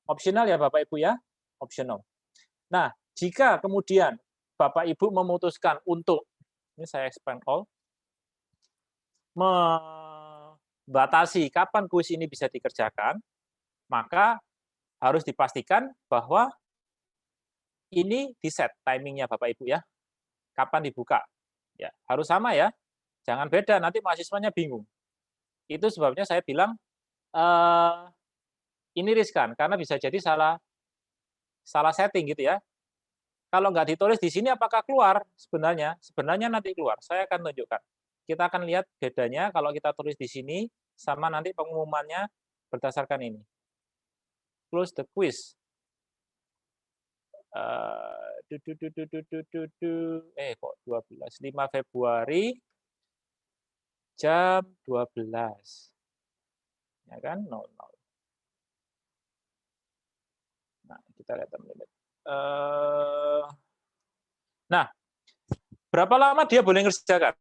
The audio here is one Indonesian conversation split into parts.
Opsional ya Bapak Ibu ya, optional. Nah, jika kemudian Bapak Ibu memutuskan untuk, ini saya expand all, membatasi kapan kuis ini bisa dikerjakan, maka harus dipastikan bahwa ini di-set timingnya Bapak Ibu ya, kapan dibuka. Ya, harus sama ya, jangan beda, nanti mahasiswanya bingung. Itu sebabnya saya bilang, ini riskan, karena bisa jadi salah salah setting gitu ya. Kalau nggak ditulis di sini apakah keluar sebenarnya? Sebenarnya nanti keluar, saya akan tunjukkan. Kita akan lihat bedanya kalau kita tulis di sini, sama nanti pengumumannya berdasarkan ini. Close the quiz. Kok 12? 5 Februari jam 12. Ya kan? 00. Nah, kita lihat time limit. Nah, berapa lama dia boleh ngerjakan?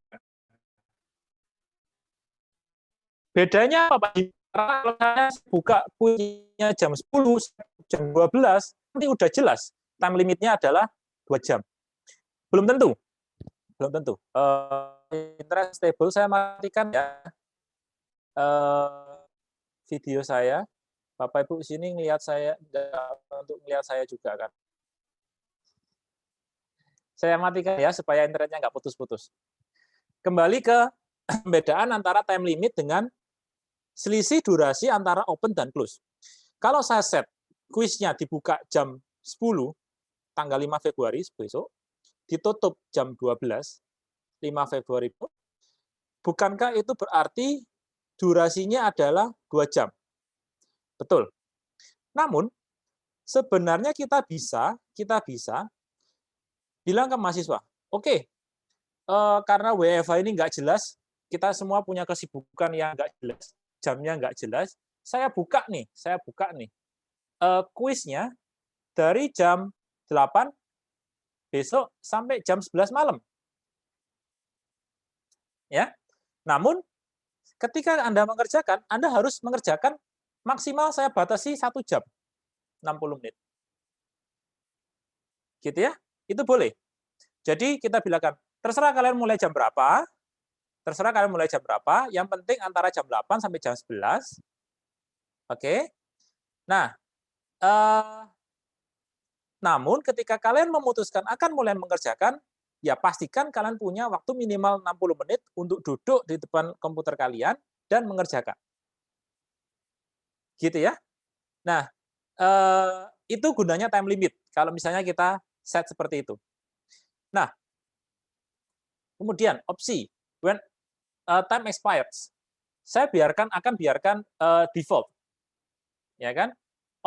Bedanya apa, Pak? Kalau saya buka kuisnya jam 10, jam 12, nanti udah jelas time limitnya adalah 2 jam. Belum tentu. Belum tentu. Interest table saya matikan ya. Video saya. Bapak Ibu sini ngelihat saya, untuk ngelihat saya juga kan. Saya matikan ya supaya internetnya nggak putus-putus. Kembali ke perbedaan antara time limit dengan selisih durasi antara open dan close. Kalau saya set kuisnya dibuka jam 10, tanggal 5 Februari besok, ditutup jam 12, 5 Februari, bukankah itu berarti durasinya adalah 2 jam? Betul. Namun, sebenarnya kita bisa bilang ke mahasiswa, oke, karena WFH ini nggak jelas, kita semua punya kesibukan yang nggak jelas, jamnya nggak jelas, saya buka nih, kuisnya dari jam 8 besok sampai jam 11 malam. Ya. Namun, ketika Anda mengerjakan, Anda harus mengerjakan maksimal saya batasi 1 jam, 60 menit. Gitu ya, itu boleh. Jadi kita bilangkan, terserah kalian mulai jam berapa, yang penting antara jam 8 sampai jam 11. Oke. Nah, namun ketika kalian memutuskan akan mulai mengerjakan, ya pastikan kalian punya waktu minimal 60 menit untuk duduk di depan komputer kalian dan mengerjakan. Gitu ya. Nah, itu gunanya time limit, kalau misalnya kita set seperti itu. Nah, kemudian opsi, when time expires, saya akan biarkan default. Ya kan?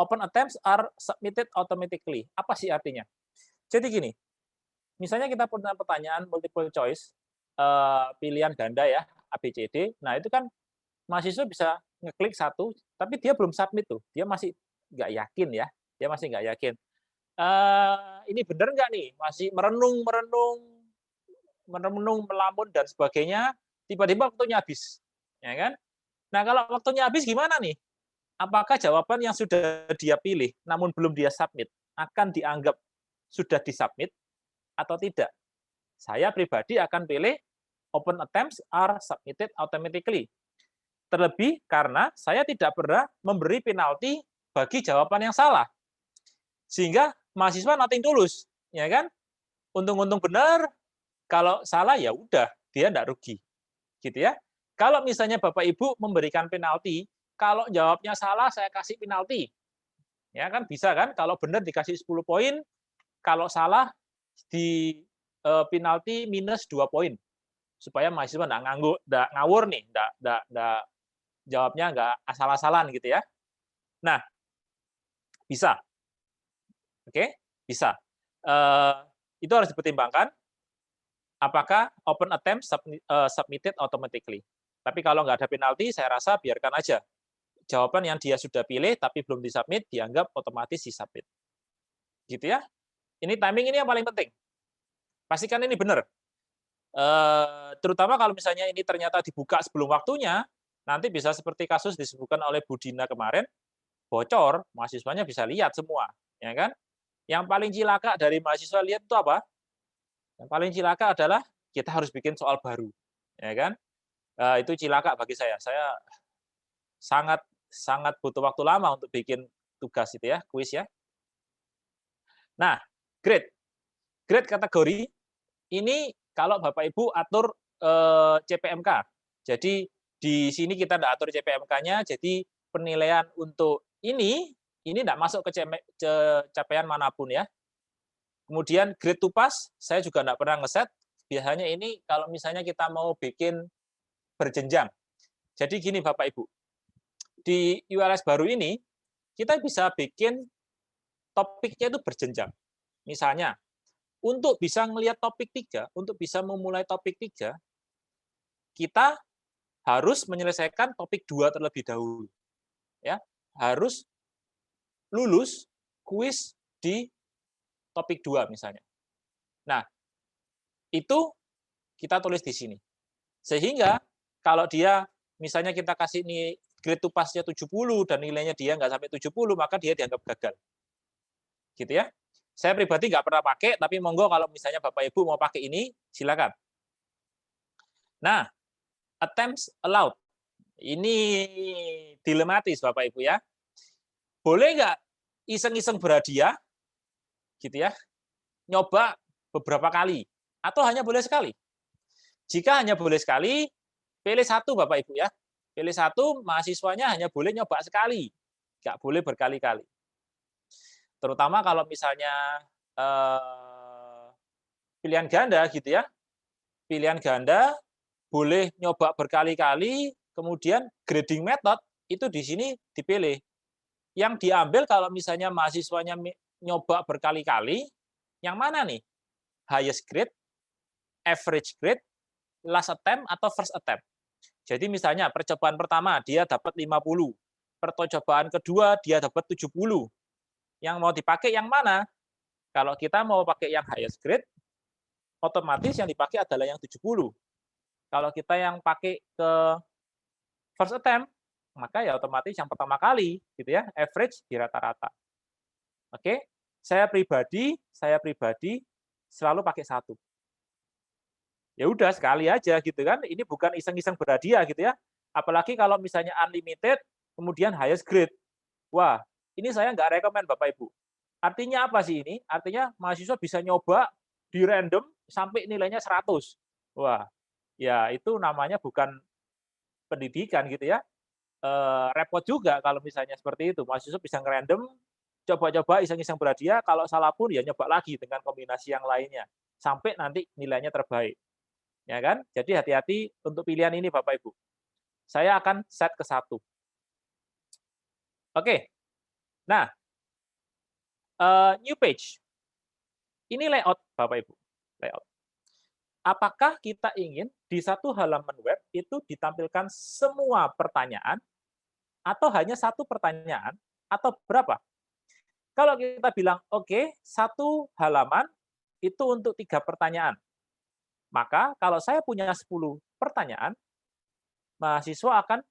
Open attempts are submitted automatically. Apa sih artinya? Jadi gini, misalnya kita punya pertanyaan multiple choice, pilihan ganda ya, A, B, C, D. Nah, itu kan mahasiswa bisa ngeklik satu, tapi dia belum submit tuh. Dia masih nggak yakin ya. Dia masih nggak yakin. Ini benar nggak nih? Masih merenung, melamun, dan sebagainya. Tiba-tiba waktunya habis. Ya kan? Nah, kalau waktunya habis gimana nih? Apakah jawaban yang sudah dia pilih namun belum dia submit akan dianggap sudah disubmit atau tidak? Saya pribadi akan pilih open attempts are submitted automatically. Terlebih karena saya tidak pernah memberi penalti bagi jawaban yang salah. Sehingga mahasiswa nothing tulus, ya kan? Untung-untung benar, kalau salah ya udah, dia enggak rugi. Gitu ya. Kalau misalnya Bapak Ibu memberikan penalti, kalau jawabnya salah saya kasih penalti. Ya kan bisa kan? Kalau benar dikasih 10 poin, kalau salah di penalti minus 2 poin. Supaya mahasiswa enggak ngawur nih, enggak jawabnya enggak asal-asalan gitu ya. Nah, bisa. Oke, bisa. Itu harus dipertimbangkan. Apakah open attempt submitted automatically. Tapi kalau nggak ada penalti, saya rasa biarkan aja. Jawaban yang dia sudah pilih tapi belum disubmit dianggap otomatis disubmit. Gitu ya. Ini timing ini yang paling penting. Pastikan ini benar. Terutama kalau misalnya ini ternyata dibuka sebelum waktunya, nanti bisa seperti kasus disebutkan oleh Bu Dina kemarin, bocor, mahasiswanya bisa lihat semua, ya kan? Yang paling cilaka dari mahasiswa lihat itu apa? Yang paling cilaka adalah kita harus bikin soal baru, ya kan? Itu cilaka bagi saya. Saya sangat sangat butuh waktu lama untuk bikin tugas itu ya, kuis ya. Nah, grade. Grade kategori ini kalau Bapak Ibu atur CPMK. Jadi di sini kita tidak atur CPMK-nya, jadi penilaian untuk ini tidak masuk ke capaian manapun ya. Kemudian grade to pass, saya juga tidak pernah ngeset. Biasanya ini kalau misalnya kita mau bikin berjenjang. Jadi gini Bapak Ibu, di ULS baru ini kita bisa bikin topiknya itu berjenjang. Misalnya, untuk bisa melihat topik 3, untuk bisa memulai topik 3, kita harus menyelesaikan topik 2 terlebih dahulu. Ya, harus lulus kuis di topik 2 misalnya. Nah, itu kita tulis di sini. Sehingga kalau dia misalnya kita kasih nih grade to pass-nya 70 dan nilainya dia nggak sampai 70, maka dia dianggap gagal. Gitu ya. Saya pribadi nggak pernah pakai, tapi monggo kalau misalnya Bapak Ibu mau pakai ini, silakan. Nah, attempts allowed. Ini dilematis Bapak Ibu ya. Boleh nggak iseng-iseng berhadiah, gitu ya, nyoba beberapa kali, atau hanya boleh sekali? Jika hanya boleh sekali, pilih satu Bapak Ibu ya. Pilih satu, mahasiswanya hanya boleh nyoba sekali, nggak boleh berkali-kali. Terutama kalau misalnya pilihan ganda gitu ya. Pilihan ganda boleh nyoba berkali-kali, kemudian grading method itu di sini dipilih. Yang diambil kalau misalnya mahasiswanya nyoba berkali-kali, yang mana nih? Highest grade, average grade, last attempt, atau first attempt. Jadi misalnya percobaan pertama dia dapat 50, percobaan kedua dia dapat 70. Yang mau dipakai yang mana? Kalau kita mau pakai yang highest grade, otomatis yang dipakai adalah yang 70. Kalau kita yang pakai ke first attempt, maka ya otomatis yang pertama kali, gitu ya, average di rata-rata. Oke, saya pribadi selalu pakai satu. Ya udah sekali aja gitu kan, ini bukan iseng-iseng berhadiah gitu ya. Apalagi kalau misalnya unlimited, kemudian highest grade. Wah, ini saya nggak rekomen Bapak Ibu. Artinya apa sih ini? Artinya mahasiswa bisa nyoba di random sampai nilainya 100. Wah, ya itu namanya bukan pendidikan gitu ya. Repot juga kalau misalnya seperti itu. Mahasiswa bisa ngerandom, coba-coba iseng-iseng berhadiah, kalau salah pun ya nyoba lagi dengan kombinasi yang lainnya. Sampai nanti nilainya terbaik. Ya kan? Jadi hati-hati untuk pilihan ini Bapak Ibu. Saya akan set ke satu. Oke. Nah, new page. Ini layout Bapak Ibu. Layout. Apakah kita ingin di satu halaman web itu ditampilkan semua pertanyaan atau hanya satu pertanyaan atau berapa? Kalau kita bilang, oke, satu halaman itu untuk 3 pertanyaan. Maka kalau saya punya 10 pertanyaan, mahasiswa akan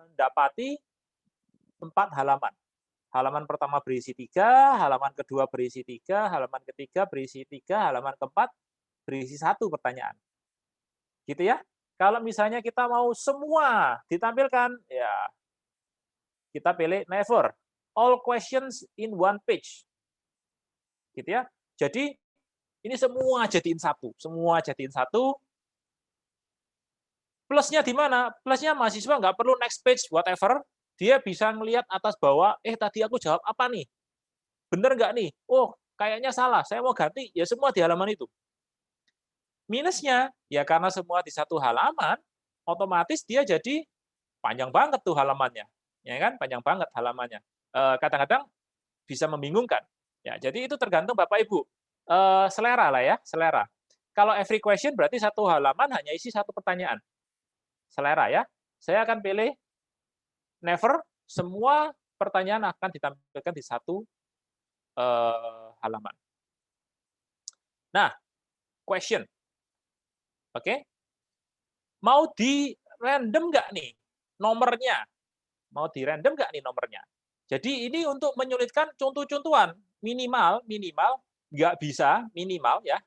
mendapati 4 halaman. Halaman pertama berisi 3, halaman kedua berisi 3, halaman ketiga berisi 3, halaman keempat berisi 1 pertanyaan. Gitu ya. Kalau misalnya kita mau semua ditampilkan, ya kita pilih never. All questions in one page. Gitu ya. Jadi ini semua jadiin satu. Semua jadiin satu. Plusnya di mana? Plusnya mahasiswa nggak perlu next page, whatever. Dia bisa melihat atas bawah, tadi aku jawab apa nih? Bener nggak nih? Oh, kayaknya salah, saya mau ganti. Ya semua di halaman itu. Minusnya, ya karena semua di satu halaman, otomatis dia jadi panjang banget tuh halamannya. Ya kan? Panjang banget halamannya. Kadang-kadang bisa membingungkan. Ya, jadi itu tergantung Bapak Ibu. Selera lah ya, selera. Kalau every question berarti satu halaman hanya isi satu pertanyaan. Selera ya. Saya akan pilih never, semua pertanyaan akan ditampilkan di satu halaman. Nah, question. Oke. Mau di random nggak nih nomornya? Mau di random nggak nih nomornya? Jadi ini untuk menyulitkan contoh-contohan. Minimal minimal nggak bisa, minimal ya,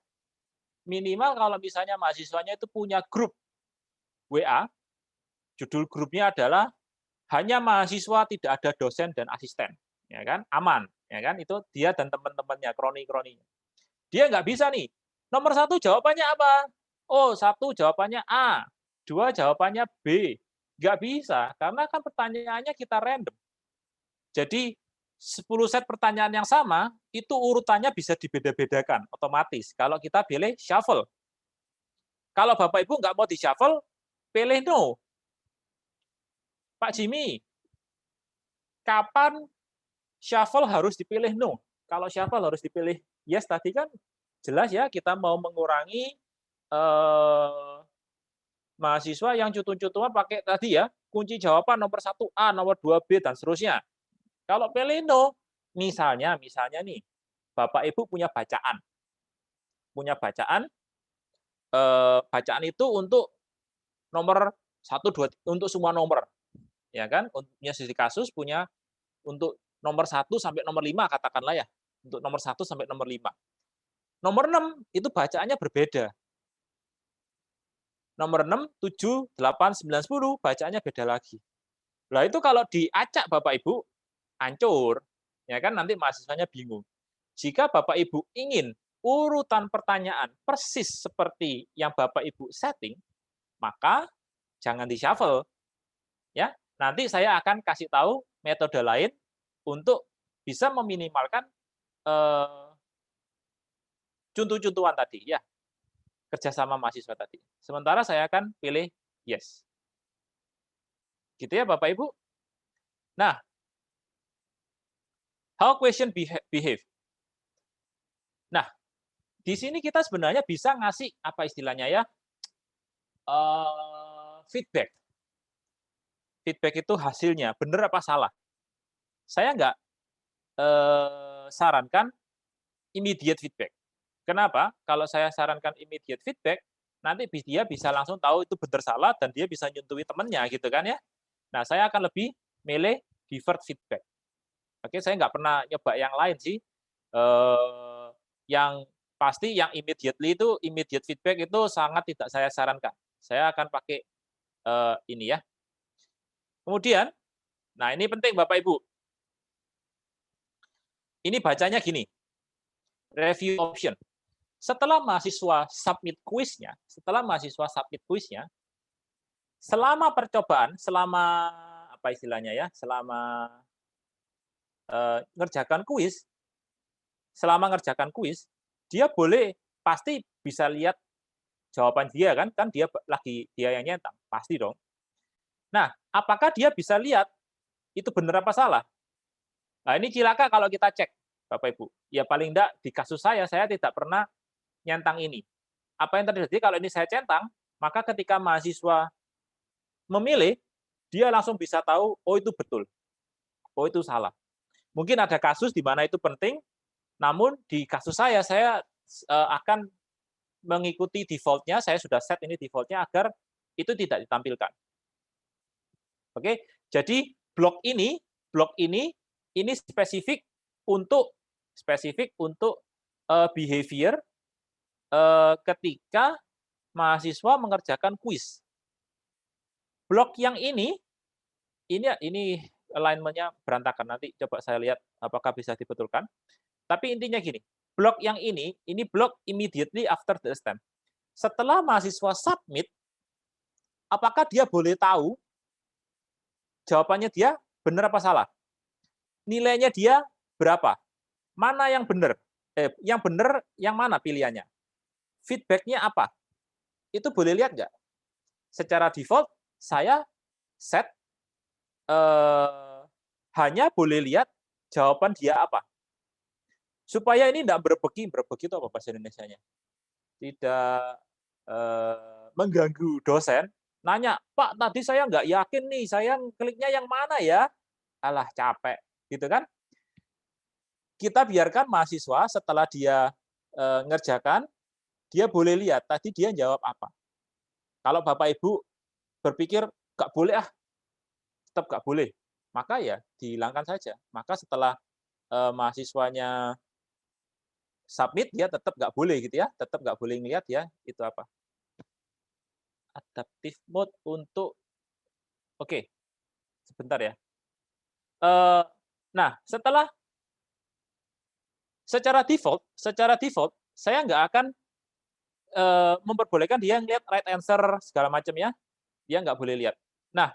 minimal kalau misalnya mahasiswanya itu punya grup WA, judul grupnya adalah hanya mahasiswa, tidak ada dosen dan asisten, ya kan, aman, ya kan, itu dia dan teman-temannya, kroni-kroninya. Dia nggak bisa nih, nomor satu jawabannya apa? Oh, satu jawabannya A, dua jawabannya B. Nggak bisa, karena kan pertanyaannya kita random. Jadi 10 set pertanyaan yang sama, itu urutannya bisa dibeda-bedakan otomatis kalau kita pilih shuffle. Kalau Bapak Ibu nggak mau di-shuffle, pilih no. Pak Jimmy, kapan shuffle harus dipilih no? Kalau shuffle harus dipilih yes, tadi kan jelas ya kita mau mengurangi mahasiswa yang cutu-cutuan pakai tadi ya, kunci jawaban nomor 1 A, nomor 2 B, dan seterusnya. Kalau pilih no, misalnya nih, Bapak Ibu punya bacaan, bacaan itu untuk nomor 1, 2, untuk semua nomor, ya kan? Punya sisi kasus, punya untuk nomor 1 sampai nomor 5 katakanlah ya, untuk nomor 1 sampai nomor 5. Nomor 6 itu bacaannya berbeda. Nomor 6, 7, 8, 9, 10 bacaannya beda lagi. Lah itu kalau diacak Bapak Ibu, hancur. Ya kan nanti mahasiswanya bingung. Jika Bapak Ibu ingin urutan pertanyaan persis seperti yang Bapak Ibu setting, maka jangan di-shuffle ya. Nanti saya akan kasih tahu metode lain untuk bisa meminimalkan eh, cuntu-cuntuan tadi ya, kerjasama mahasiswa tadi. Sementara saya akan pilih yes. Gitu ya Bapak Ibu. Nah, how question behave. Nah, di sini kita sebenarnya bisa ngasih apa istilahnya ya, feedback. Feedback itu hasilnya benar apa salah. Saya nggak sarankan immediate feedback. Kenapa? Kalau saya sarankan immediate feedback, nanti dia bisa langsung tahu itu benar salah dan dia bisa nyuntui temannya gitu kan ya. Nah, saya akan lebih milih deferred feedback. Oke, saya nggak pernah nyoba yang lain sih. Yang pasti yang immediate feedback itu sangat tidak saya sarankan. Saya akan pakai ini ya. Kemudian, nah ini penting Bapak Ibu. Ini bacanya gini, review option. Setelah mahasiswa submit kuisnya, selama percobaan, selama apa istilahnya ya, selama ngerjakan kuis, dia boleh pasti bisa lihat jawaban dia kan dia yang nyentang, pasti dong. Nah, apakah dia bisa lihat itu benar apa salah? Nah, ini cilaka kalau kita cek, Bapak Ibu. Ya paling enggak di kasus saya tidak pernah nyentang ini. Apa yang terjadi kalau ini saya centang, maka ketika mahasiswa memilih, dia langsung bisa tahu, oh itu betul, oh itu salah. Mungkin ada kasus di mana itu penting, namun di kasus saya akan mengikuti default-nya, saya sudah set ini default-nya agar itu tidak ditampilkan. Oke, jadi blok ini spesifik untuk behavior ketika mahasiswa mengerjakan kuis. Blok yang ini alignment-nya berantakan. Nanti coba saya lihat apakah bisa dibetulkan. Tapi intinya gini, blok yang ini blok immediately after the attempt. Setelah mahasiswa submit, apakah dia boleh tahu jawabannya dia benar apa salah? Nilainya dia berapa? Mana yang benar? Yang benar yang mana pilihannya? Feedback-nya apa? Itu boleh lihat nggak? Secara default, saya set hanya boleh lihat jawaban dia apa. Supaya ini tidak berbeki itu apa bahasa Indonesianya? Tidak mengganggu dosen, nanya, Pak tadi saya nggak yakin nih, saya kliknya yang mana ya? Alah capek, gitu kan? Kita biarkan mahasiswa setelah dia ngerjakan, dia boleh lihat tadi dia jawab apa. Kalau Bapak Ibu berpikir nggak boleh tetap nggak boleh. maka ya dihilangkan saja. Maka setelah mahasiswanya submit, dia tetap nggak boleh gitu ya, tetap nggak boleh ngelihat ya, itu apa, adaptive mode untuk oke, sebentar ya. Nah, secara default saya nggak akan memperbolehkan dia ngelihat right answer segala macam ya, dia nggak boleh lihat. Nah,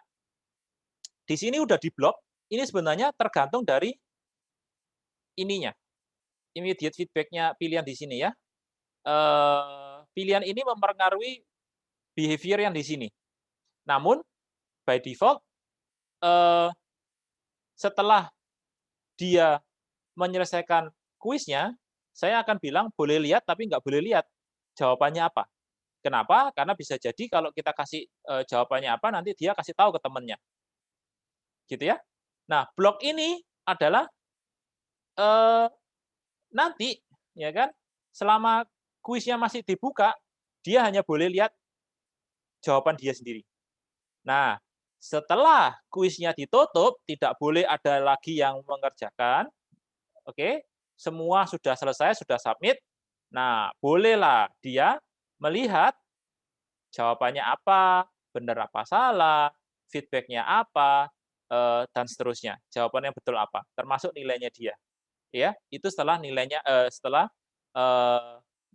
di sini udah di-block, ini sebenarnya tergantung dari ininya, immediate feedback-nya pilihan di sini ya. Pilihan ini mempengaruhi behavior yang di sini. Namun by default, eee, setelah dia menyelesaikan kuisnya, saya akan bilang boleh lihat tapi nggak boleh lihat jawabannya apa. Kenapa? Karena bisa jadi kalau kita kasih, jawabannya apa, nanti dia kasih tahu ke temennya, gitu ya. Nah, blok ini adalah, eee, nanti, ya kan, selama kuisnya masih dibuka, dia hanya boleh lihat jawaban dia sendiri. Nah, setelah kuisnya ditutup, tidak boleh ada lagi yang mengerjakan, oke, semua sudah selesai, sudah submit. Nah, bolehlah dia melihat jawabannya apa, benar apa salah, feedback-nya apa, dan seterusnya. Jawabannya betul apa, termasuk nilainya dia. Ya, itu setelah nilainya setelah,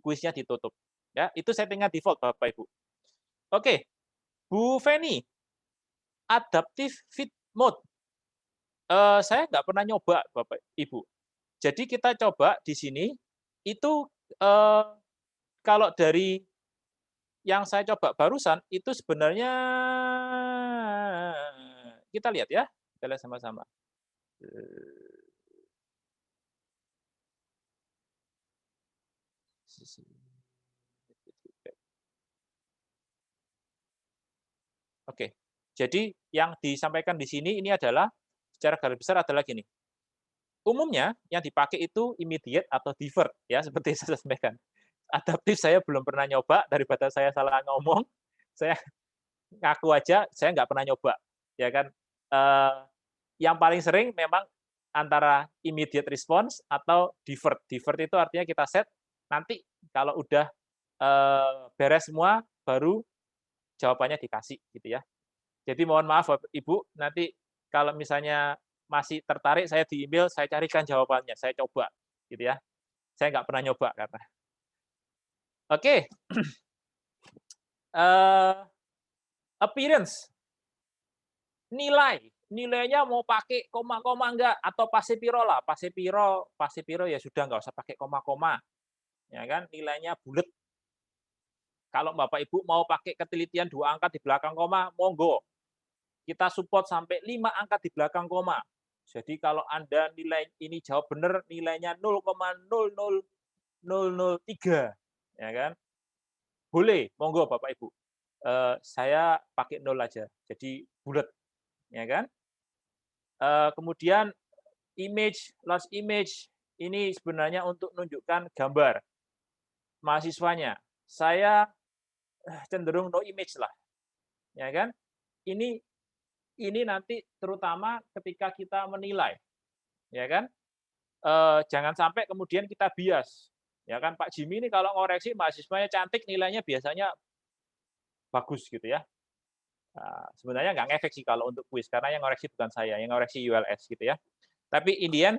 kuisnya ditutup. Ya, itu settingan default Bapak Ibu. Oke, Bu Feni, adaptive feed mode. Saya nggak pernah nyoba Bapak Ibu. Jadi kita coba di sini, itu, eee, kalau dari yang saya coba barusan, itu sebenarnya kita lihat ya, kita lihat sama-sama. Oke, jadi yang disampaikan di sini ini adalah, secara garis besar adalah gini, umumnya yang dipakai itu immediate atau deferred ya, seperti yang saya sampaikan. Adaptif saya belum pernah nyoba, daripada saya salah ngomong, saya ngaku aja saya nggak pernah nyoba, ya kan. Eee, yang paling sering memang antara immediate response atau deferred. Deferred itu artinya kita set, nanti kalau udah, beres semua, baru jawabannya dikasih, gitu ya. Jadi mohon maaf Bapak Ibu, nanti kalau misalnya masih tertarik saya di email, saya carikan jawabannya, saya coba, gitu ya. Saya nggak pernah nyoba karena. Oke, eee, appearance. Nilainya mau pakai koma-koma enggak, atau pasipiro lah, pasipiro ya sudah nggak usah pakai koma-koma, ya kan, nilainya bulet. Kalau Bapak Ibu mau pakai ketelitian 2 angka di belakang koma, monggo. Kita support sampai 5 angka di belakang koma. Jadi kalau Anda nilai ini jawab benar, nilainya 0,00003, ya kan, boleh, monggo Bapak Ibu. Saya pakai 0 aja, jadi bulet, ya kan. Kemudian large image, ini sebenarnya untuk menunjukkan gambar mahasiswanya. Saya cenderung no image lah, ya kan. Ini nanti terutama ketika kita menilai, ya kan. Jangan sampai kemudian kita bias, ya kan. Pak Jimmy ini kalau ngoreksi mahasiswanya cantik, nilainya biasanya bagus gitu ya. Sebenarnya nggak ngefek sih kalau untuk kuis, karena yang ngoreksi bukan saya, yang ngoreksi ULS gitu ya. Tapi in the end,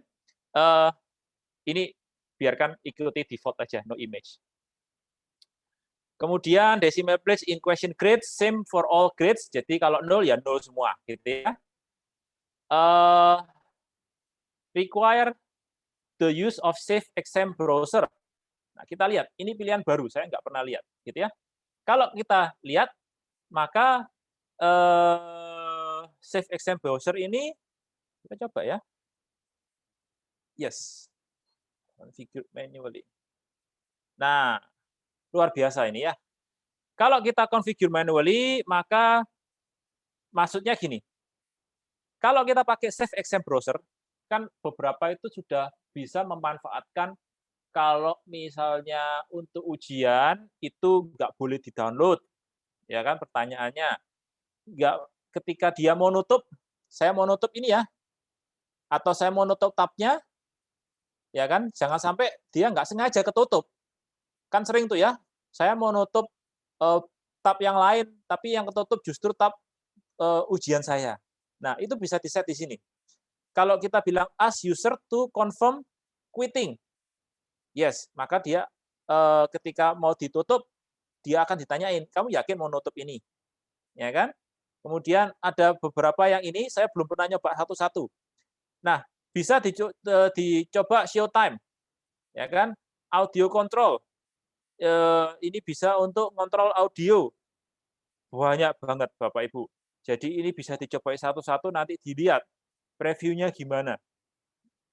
ini biarkan ikuti default aja, no image. Kemudian decimal place in question grade, same for all grades. Jadi kalau 0 ya 0 semua, gitu ya. Require the use of safe exam browser. Nah, kita lihat, ini pilihan baru, saya nggak pernah lihat, gitu ya. Kalau kita lihat, maka safe exam browser ini, kita coba ya. Yes, configure manually. Nah, luar biasa ini ya. Kalau kita configure manually, maka maksudnya gini, kalau kita pakai Safe Exam Browser, kan beberapa itu sudah bisa memanfaatkan kalau misalnya untuk ujian itu nggak boleh di-download, ya kan pertanyaannya. Nggak, ketika dia mau nutup, saya mau nutup ini ya, Atau saya mau nutup tabnya, ya kan? Jangan sampai dia nggak sengaja ketutup. Kan sering tuh ya, saya mau nutup tab yang lain, tapi yang ketutup justru tab ujian saya. Nah, itu bisa di-set di sini. Kalau kita bilang ask user to confirm quitting, yes, maka dia ketika mau ditutup, dia akan ditanyain, "Kamu yakin mau nutup ini?" Ya kan? Kemudian ada beberapa yang ini saya belum pernah nyoba satu-satu. Nah, bisa dicoba show time, ya kan? Audio control, ini bisa untuk kontrol audio. Banyak banget Bapak Ibu. Jadi ini bisa dicoba satu-satu nanti dilihat previewnya gimana,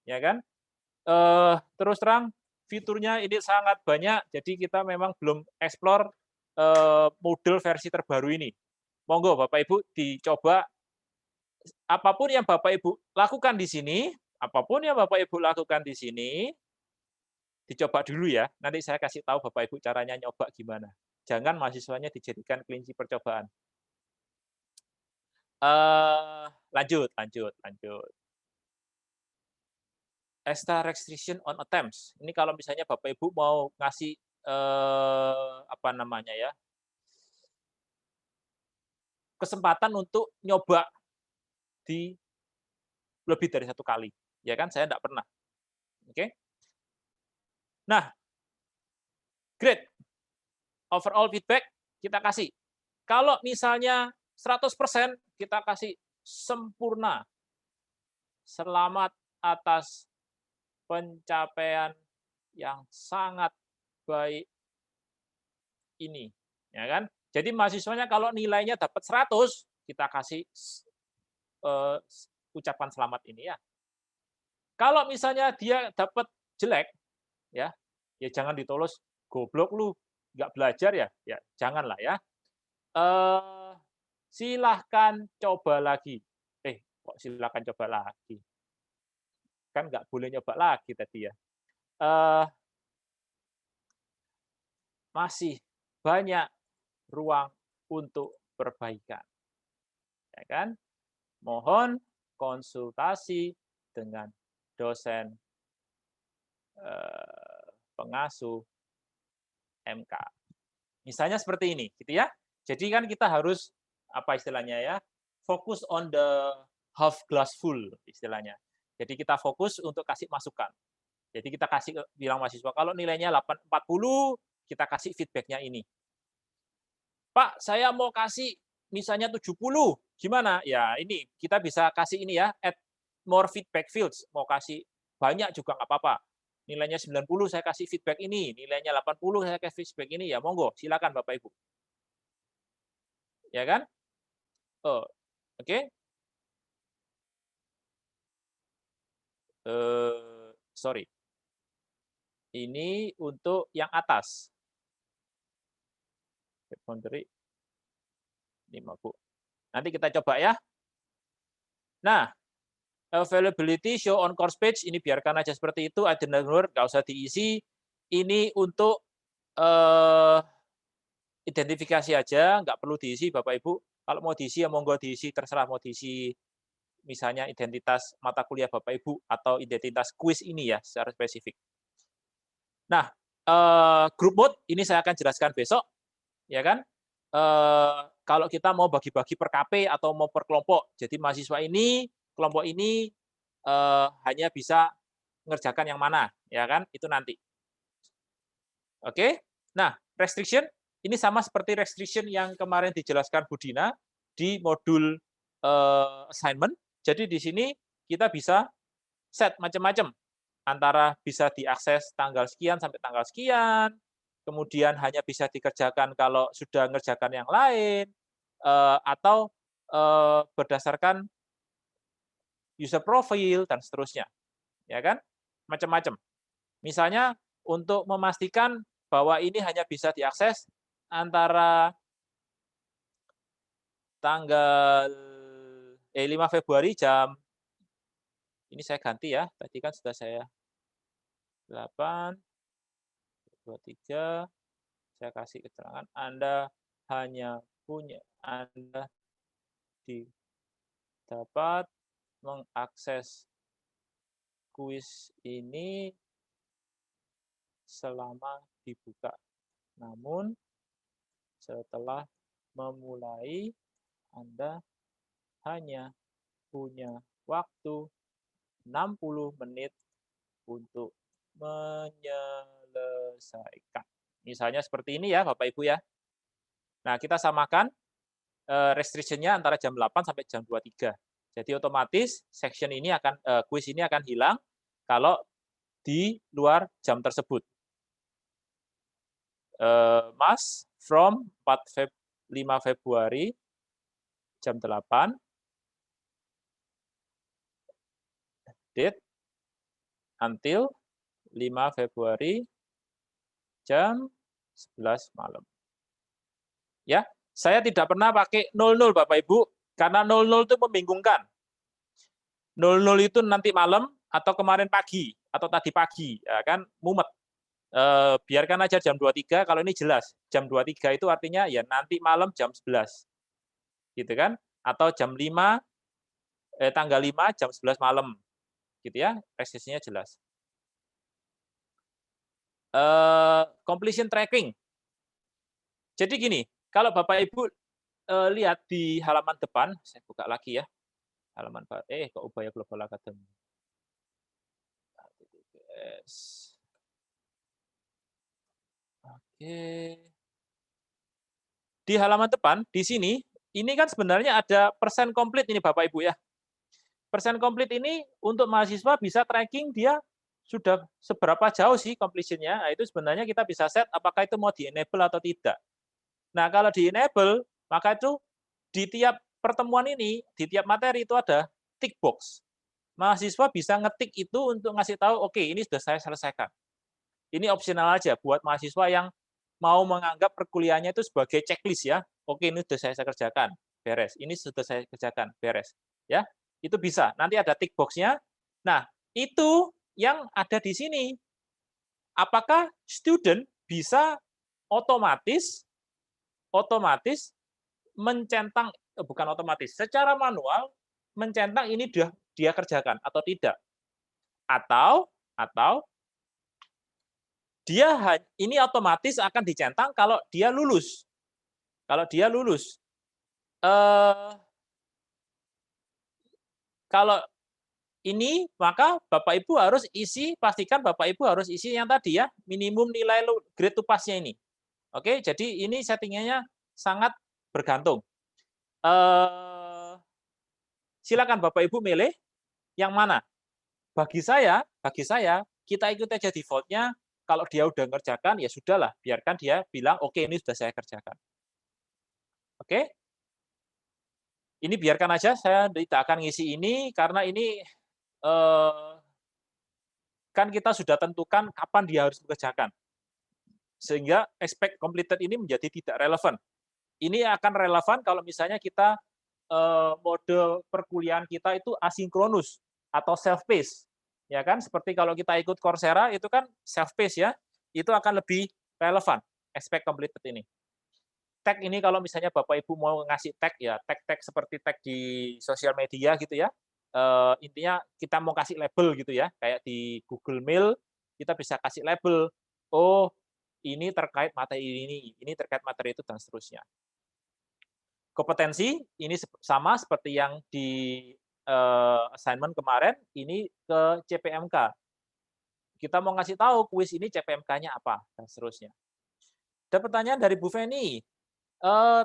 ya kan? Terus terang fiturnya ini sangat banyak, jadi kita memang belum explore model versi terbaru ini. Monggo Bapak Ibu dicoba apapun yang Bapak Ibu lakukan di sini, apapun yang Bapak Ibu lakukan di sini, dicoba dulu ya. Nanti saya kasih tahu Bapak Ibu caranya nyoba gimana. Jangan mahasiswanya dijadikan kelinci percobaan. Lanjut lanjut lanjut. Extra restriction on attempts. Ini kalau misalnya Bapak Ibu mau ngasih, apa namanya ya, kesempatan untuk nyoba di lebih dari satu kali, ya kan, saya enggak pernah, oke. Nah, grade, overall feedback kita kasih. Kalau misalnya 100% kita kasih sempurna, selamat atas pencapaian yang sangat baik ini, ya kan. Jadi mahasiswanya kalau nilainya dapat 100, kita kasih eee, ucapan selamat ini ya. Kalau misalnya dia dapat jelek, ya, ya jangan ditulis, "Goblok lu, nggak belajar ya?" Ya janganlah ya. Eee, Silahkan coba lagi. Kok silahkan coba lagi? Kan nggak boleh nyoba lagi tadi ya. Eee, Masih banyak ruang untuk perbaikan, ya kan. Mohon konsultasi dengan dosen, pengasuh MK. Misalnya seperti ini, gitu ya. Jadi kan kita harus, apa istilahnya ya, fokus on the half glass full istilahnya. Jadi kita fokus untuk kasih masukan. Jadi kita kasih bilang mahasiswa, kalau nilainya 40, kita kasih feedback-nya ini. "Pak, saya mau kasih misalnya 70, gimana?" Ya ini, kita bisa kasih ini ya, add more feedback fields, mau kasih banyak juga nggak apa-apa. Nilainya 90 saya kasih feedback ini, nilainya 80 saya kasih feedback ini, ya monggo, silakan Bapak Ibu. Ya kan? Oh, oke. Sorry, ini untuk yang atas. Boundary 5, Bu. Nanti kita coba ya. Nah, availability show on course page ini biarkan aja seperti itu, agenda nggak usah diisi. Ini untuk identifikasi aja, nggak perlu diisi Bapak Ibu. Kalau mau diisi ya monggo diisi, terserah mau diisi misalnya identitas mata kuliah Bapak Ibu atau identitas kuis ini ya secara spesifik. Nah, group mode ini saya akan jelaskan besok, ya kan. Kalau kita mau bagi-bagi per KP atau mau per kelompok. Jadi mahasiswa ini, kelompok ini, hanya bisa mengerjakan yang mana, ya kan, itu nanti. Oke. Nah, restriction ini sama seperti restriction yang kemarin dijelaskan Bu Dina di modul, assignment. Jadi di sini kita bisa set macam-macam, antara bisa diakses tanggal sekian sampai tanggal sekian, kemudian hanya bisa dikerjakan kalau sudah mengerjakan yang lain, atau, berdasarkan user profile dan seterusnya, ya kan, macam-macam. Misalnya untuk memastikan bahwa ini hanya bisa diakses antara tanggal 5 Februari jam ini saya ganti ya, tadi kan sudah saya 8, 23, saya kasih keterangan Anda hanya punya Anda dapat mengakses kuis ini selama dibuka. Namun setelah memulai, Anda hanya punya waktu 60 menit untuk menyelesaikan. Misalnya seperti ini ya Bapak Ibu ya. Nah, kita samakan restriction-nya antara jam 8 sampai jam 23. Jadi otomatis section ini akan kuis ini akan hilang kalau di luar jam tersebut. Mas from 5 Februari jam 8, date until 5 Februari jam 11 malam. Ya, saya tidak pernah pakai 00 Bapak Ibu, karena 00 itu membingungkan. 00 itu nanti malam atau kemarin pagi atau tadi pagi, ya kan mumet. Biarkan aja jam 23 kalau ini jelas. Jam 23 itu artinya ya nanti malam jam 11. Gitu kan? Atau jam 5 tanggal 5 jam 11 malam. Gitu ya, restriksinya jelas. Completion tracking. Jadi gini, kalau Bapak Ibu lihat di halaman depan, saya buka lagi ya. Halaman ke Ubaya Global Academy. Oke. Di halaman depan, di sini, ini kan sebenarnya ada persen komplit ini Bapak Ibu ya. Persen komplit ini untuk mahasiswa bisa tracking dia sudah seberapa jauh sih completion-nya. Nah, itu sebenarnya kita bisa set apakah itu mau di-enable atau tidak. Nah, kalau di-enable, maka itu di tiap pertemuan ini, di tiap materi itu ada tick box. Mahasiswa bisa ngetik itu untuk ngasih tahu, oke, ini sudah saya selesaikan. Ini opsional aja buat mahasiswa yang mau menganggap perkuliahannya itu sebagai checklist ya. Oke, ini sudah saya kerjakan, beres. Ini sudah saya kerjakan, beres. Ya, itu bisa. Nanti ada tick box-nya. Nah, itu yang ada di sini. Apakah student bisa otomatis mencentang, bukan otomatis, secara manual mencentang ini dia kerjakan atau tidak? Atau dia ini otomatis akan dicentang kalau dia lulus. Kalau dia lulus. Kalau ini maka Bapak Ibu harus pastikan Bapak Ibu harus isi yang tadi ya, minimum nilai grade to pass-nya ini. Oke, jadi ini settingannya sangat bergantung. Silakan Bapak Ibu milih yang mana. Bagi saya kita ikut aja default-nya. Kalau dia udah ngerjakan ya sudahlah, biarkan dia bilang oke ini sudah saya kerjakan. Oke? Ini biarkan aja, saya tidak akan ngisi ini karena ini kan kita sudah tentukan kapan dia harus mengerjakan. Sehingga expect completed ini menjadi tidak relevan. Ini akan relevan kalau misalnya kita mode perkuliahan kita itu asinkronus atau self pace. Ya kan? Seperti kalau kita ikut Coursera itu kan self pace ya. Itu akan lebih relevan expect completed ini. Tag ini kalau misalnya Bapak Ibu mau ngasih tag ya, tag-tag seperti tag di sosial media gitu ya. Intinya kita mau kasih label gitu ya, kayak di Google Mail kita bisa kasih label. Oh, ini terkait materi ini terkait materi itu dan seterusnya. Kompetensi ini sama seperti yang di assignment kemarin, ini ke CPMK. Kita mau ngasih tahu kuis ini CPMK-nya apa dan seterusnya. Ada pertanyaan dari Bu Feni.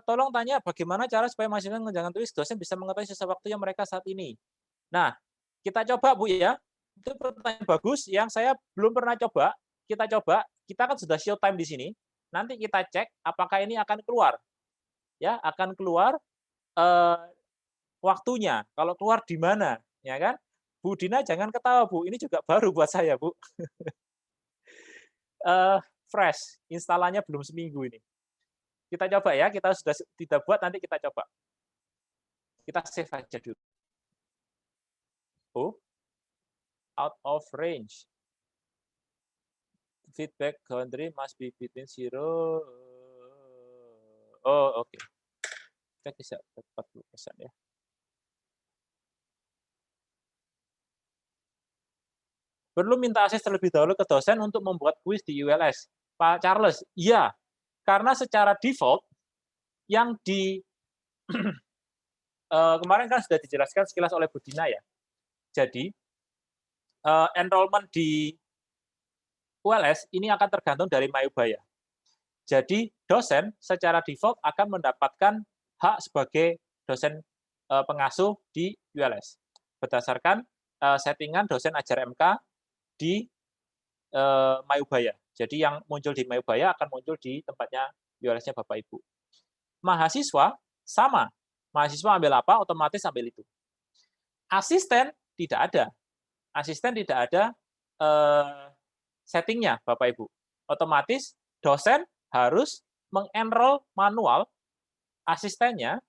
Tolong tanya bagaimana cara supaya mahasiswa mengerjakan tulis dosen bisa mengetahui sisa waktu yang mereka saat ini. Nah, kita coba Bu ya. Itu pertanyaan bagus yang saya belum pernah coba. Kita kan sudah show time di sini. Nanti kita cek apakah ini akan keluar. Ya, akan keluar waktunya. Kalau keluar di mana, ya kan? Bu Dina jangan ketawa Bu, ini juga baru buat saya Bu. Fresh, instalannya belum seminggu ini. Kita coba ya, kita sudah tidak buat, nanti kita coba. Kita save aja dulu. Oh, out of range. Feedback boundary must be between 0. Oh, oke. Kita bisa 40% 40% ya. Perlu minta akses terlebih dahulu ke dosen untuk membuat kuis di ULS. Pak Charles, iya. Karena secara default, yang di kemarin kan sudah dijelaskan sekilas oleh Bu Dina ya. Jadi, enrollment di ULS ini akan tergantung dari Mayubaya. Jadi, dosen secara default akan mendapatkan hak sebagai dosen pengasuh di ULS berdasarkan settingan dosen ajar MK di Mayubaya. Jadi yang muncul di Mayubaya akan muncul di tempatnya ULS-nya Bapak Ibu. Mahasiswa sama. Mahasiswa ambil apa, otomatis ambil itu. Asisten tidak ada. Asisten tidak ada settingnya, Bapak Ibu. Otomatis dosen harus mengenroll manual asistennya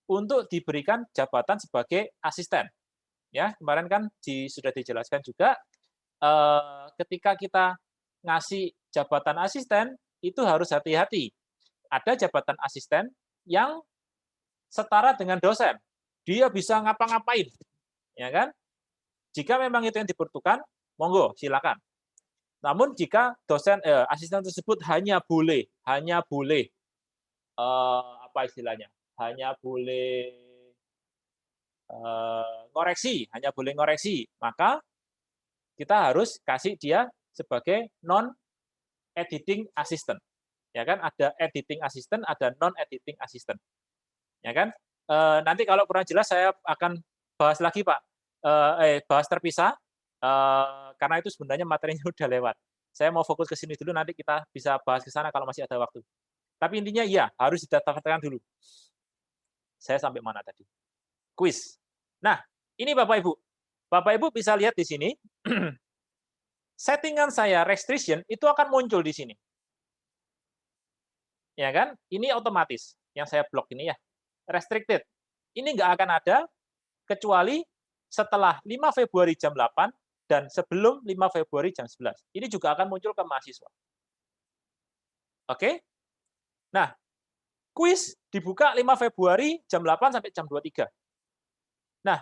untuk diberikan jabatan sebagai asisten. Ya, kemarin kan sudah dijelaskan juga ketika kita ngasih jabatan asisten itu harus hati-hati. Ada jabatan asisten yang setara dengan dosen. Dia bisa ngapa-ngapain, ya kan? Jika memang itu yang dibutuhkan, monggo silakan. Namun jika asisten tersebut hanya boleh apa istilahnya? Hanya boleh ngoreksi, maka kita harus kasih dia sebagai non editing assistant. Ya kan, ada editing assistant, ada non editing assistant. Ya kan? Nanti kalau kurang jelas saya akan bahas lagi, Pak. Bahas terpisah karena itu sebenarnya materinya udah lewat. Saya mau fokus ke sini dulu, nanti kita bisa bahas ke sana kalau masih ada waktu. Tapi intinya iya, harus didaftarkan dulu. Saya sampai mana tadi? Kuis. Nah, ini Bapak Ibu. Bapak Ibu bisa lihat di sini. Settingan saya restriction itu akan muncul di sini. Ya kan? Ini otomatis yang saya blok ini ya. Restricted. Ini nggak akan ada kecuali setelah 5 Februari jam 8 dan sebelum 5 Februari jam 11. Ini juga akan muncul ke mahasiswa. Oke? Nah, kuis dibuka 5 Februari jam 8 sampai jam 23. Nah,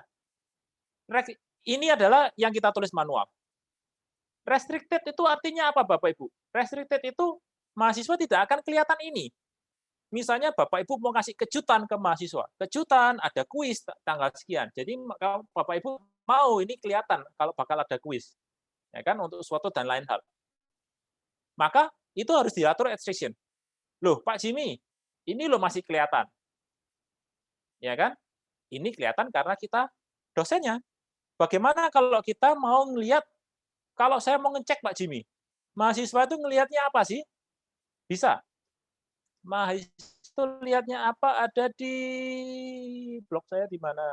ini adalah yang kita tulis manual. Restricted itu artinya apa, Bapak Ibu? Restricted itu mahasiswa tidak akan kelihatan ini. Misalnya Bapak Ibu mau kasih kejutan ke mahasiswa. Kejutan, ada kuis tanggal sekian. Jadi Bapak Ibu mau ini kelihatan kalau bakal ada kuis. Ya kan, untuk suatu dan lain hal. Maka itu harus diatur restriction. Loh, Pak Jimmy, ini loh masih kelihatan. Ya kan? Ini kelihatan karena kita dosennya. Bagaimana kalau kita mau ngelihat, kalau saya mau ngecek Pak Jimmy, mahasiswa itu ngelihatnya apa sih? Bisa. Mahasiswa itu lihatnya apa? Ada di blog saya di mana?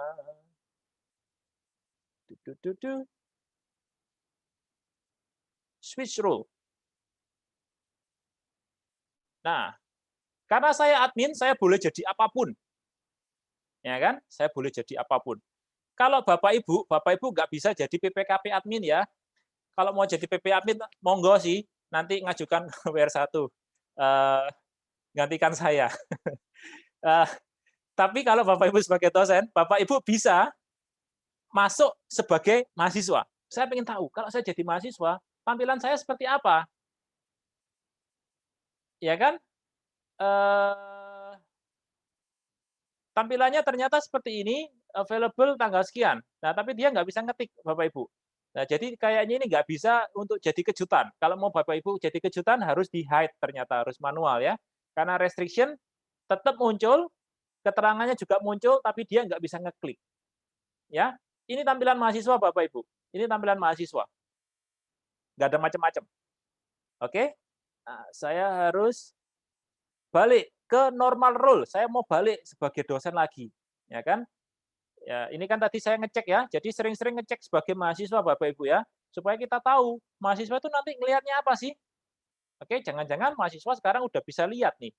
Switch rule. Nah, karena saya admin, saya boleh jadi apapun. Ya kan? Saya boleh jadi apapun. Kalau Bapak Ibu nggak bisa jadi PPKP admin ya. Kalau mau jadi PP admin, monggo sih. Nanti ngajukan WR1. Gantikan saya. Tapi kalau Bapak Ibu sebagai dosen, Bapak Ibu bisa masuk sebagai mahasiswa. Saya ingin tahu, kalau saya jadi mahasiswa, tampilan saya seperti apa? Ya kan? Tampilannya ternyata seperti ini, available tanggal sekian. Nah, tapi dia nggak bisa ngetik, Bapak Ibu. Nah, jadi kayaknya ini nggak bisa untuk jadi kejutan. Kalau mau Bapak Ibu jadi kejutan harus di-hide ternyata, harus manual ya. Karena restriction tetap muncul, keterangannya juga muncul, tapi dia nggak bisa ngeklik. Ya, ini tampilan mahasiswa Bapak Ibu. Ini tampilan mahasiswa. Nggak ada macam-macam. Oke? Nah, saya harus balik ke normal role. Saya mau balik sebagai dosen lagi. Ya kan? Ya, ini kan tadi saya ngecek ya, jadi sering-sering ngecek sebagai mahasiswa Bapak Ibu ya, supaya kita tahu mahasiswa itu nanti ngelihatnya apa sih? Oke, jangan-jangan mahasiswa sekarang udah bisa lihat nih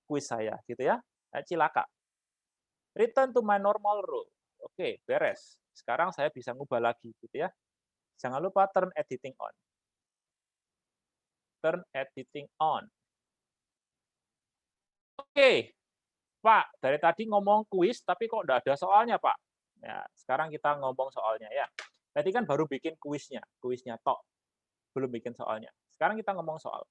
kuis saya gitu ya. Nah, cilaka. Return to my normal role. Oke, beres. Sekarang saya bisa ngubah lagi gitu ya. Jangan lupa turn editing on. Turn editing on. Oke, Pak, dari tadi ngomong kuis tapi kok udah ada soalnya, Pak. Ya, sekarang kita ngomong soalnya ya. Berarti kan baru bikin kuisnya tok, belum bikin soalnya. Sekarang kita ngomong soal.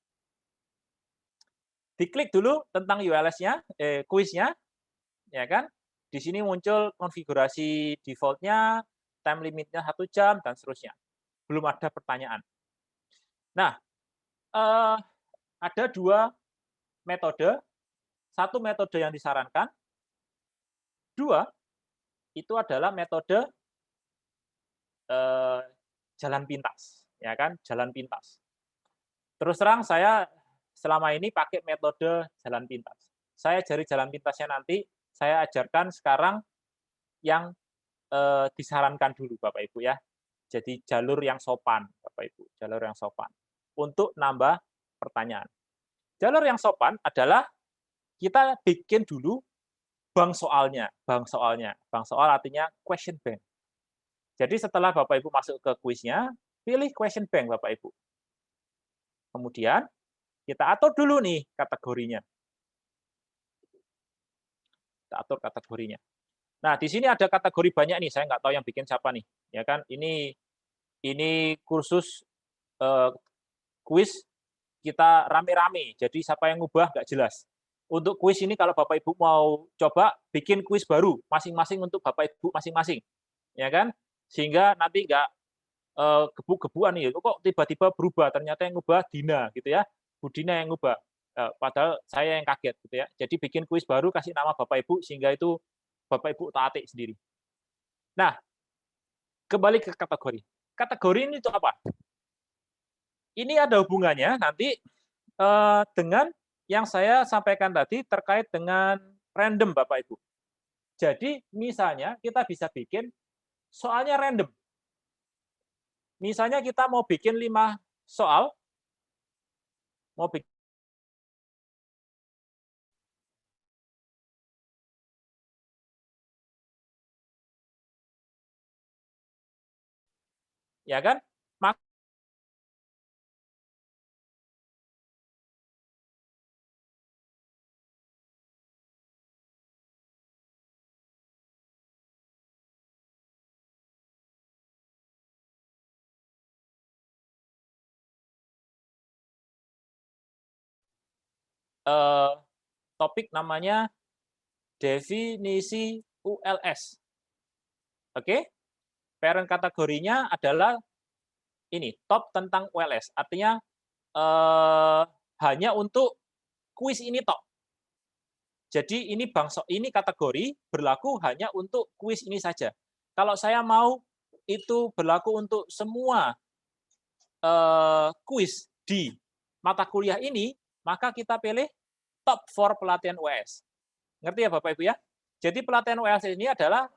Diklik dulu tentang ULS-nya, kuisnya, ya kan? Di sini muncul konfigurasi default-nya, time limit-nya 1 jam, dan seterusnya. Belum ada pertanyaan. Nah, ada 2 metode. 1 metode yang disarankan, 2 itu adalah metode jalan pintas, ya kan? Jalan pintas. Terus terang saya selama ini pakai metode jalan pintas. Saya ajari jalan pintasnya nanti, saya ajarkan sekarang yang disarankan dulu Bapak Ibu ya. Jadi jalur yang sopan Bapak Ibu, jalur yang sopan. Untuk nambah pertanyaan. Jalur yang sopan adalah kita bikin dulu bank soalnya. Bank soal artinya question bank. Jadi setelah Bapak Ibu masuk ke kuisnya, pilih question bank Bapak Ibu. Kemudian kita atur dulu nih kategorinya. Kita atur kategorinya. Nah, di sini ada kategori banyak nih, saya nggak tahu yang bikin siapa nih, ya kan? Ini kursus kuis kita rame-rame, jadi siapa yang ngubah nggak jelas. Untuk kuis ini kalau Bapak Ibu mau coba bikin kuis baru, masing-masing untuk Bapak Ibu masing-masing, ya kan? Sehingga nanti nggak gebu-gebuan nih, kok tiba-tiba berubah, ternyata yang ngubah Dina gitu ya, Bu Dina yang ngubah, padahal saya yang kaget gitu ya. Jadi bikin kuis baru, kasih nama Bapak Ibu, sehingga itu Bapak Ibu taati sendiri. Nah, kembali ke kategori. Kategori ini itu apa? Ini ada hubungannya nanti dengan yang saya sampaikan tadi terkait dengan random Bapak Ibu. Jadi misalnya kita bisa bikin soalnya random. Misalnya kita mau bikin 5 soal, mau bikin ya kan? Topik namanya definisi ULS. Oke? Parent kategorinya adalah ini, top tentang ULS. Artinya hanya untuk kuis ini tok. Jadi ini kategori berlaku hanya untuk kuis ini saja. Kalau saya mau itu berlaku untuk semua kuis di mata kuliah ini, maka kita pilih top for pelatihan ULS. Ngerti ya Bapak Ibu ya? Jadi pelatihan ULS ini adalah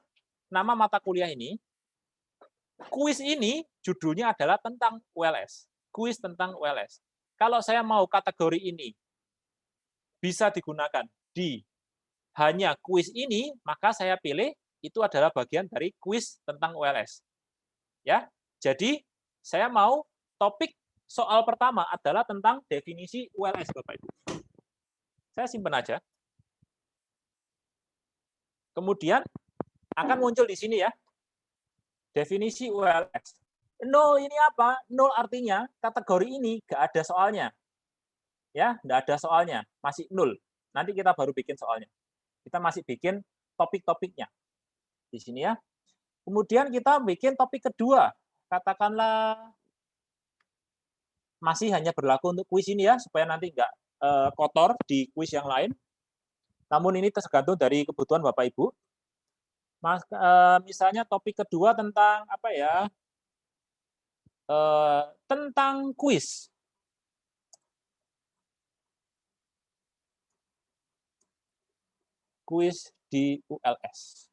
nama mata kuliah ini. Kuis ini judulnya adalah tentang ULS. Kuis tentang ULS. Kalau saya mau kategori ini bisa digunakan di hanya kuis ini, maka saya pilih itu adalah bagian dari kuis tentang ULS. Ya. Jadi saya mau topik soal pertama adalah tentang definisi ULS Bapak Ibu. Saya simpan aja. Kemudian akan muncul di sini ya. Definisi ULS. Nol ini apa? Nol artinya kategori ini nggak ada soalnya. Ya, nggak ada soalnya, masih nol. Nanti kita baru bikin soalnya. Kita masih bikin topik-topiknya. Di sini ya. Kemudian kita bikin topik kedua. Katakanlah masih hanya berlaku untuk kuis ini ya, supaya nanti nggak kotor di kuis yang lain. Namun ini tergantung dari kebutuhan Bapak Ibu. Misalnya topik kedua tentang apa ya? Tentang kuis. Kuis di ULS.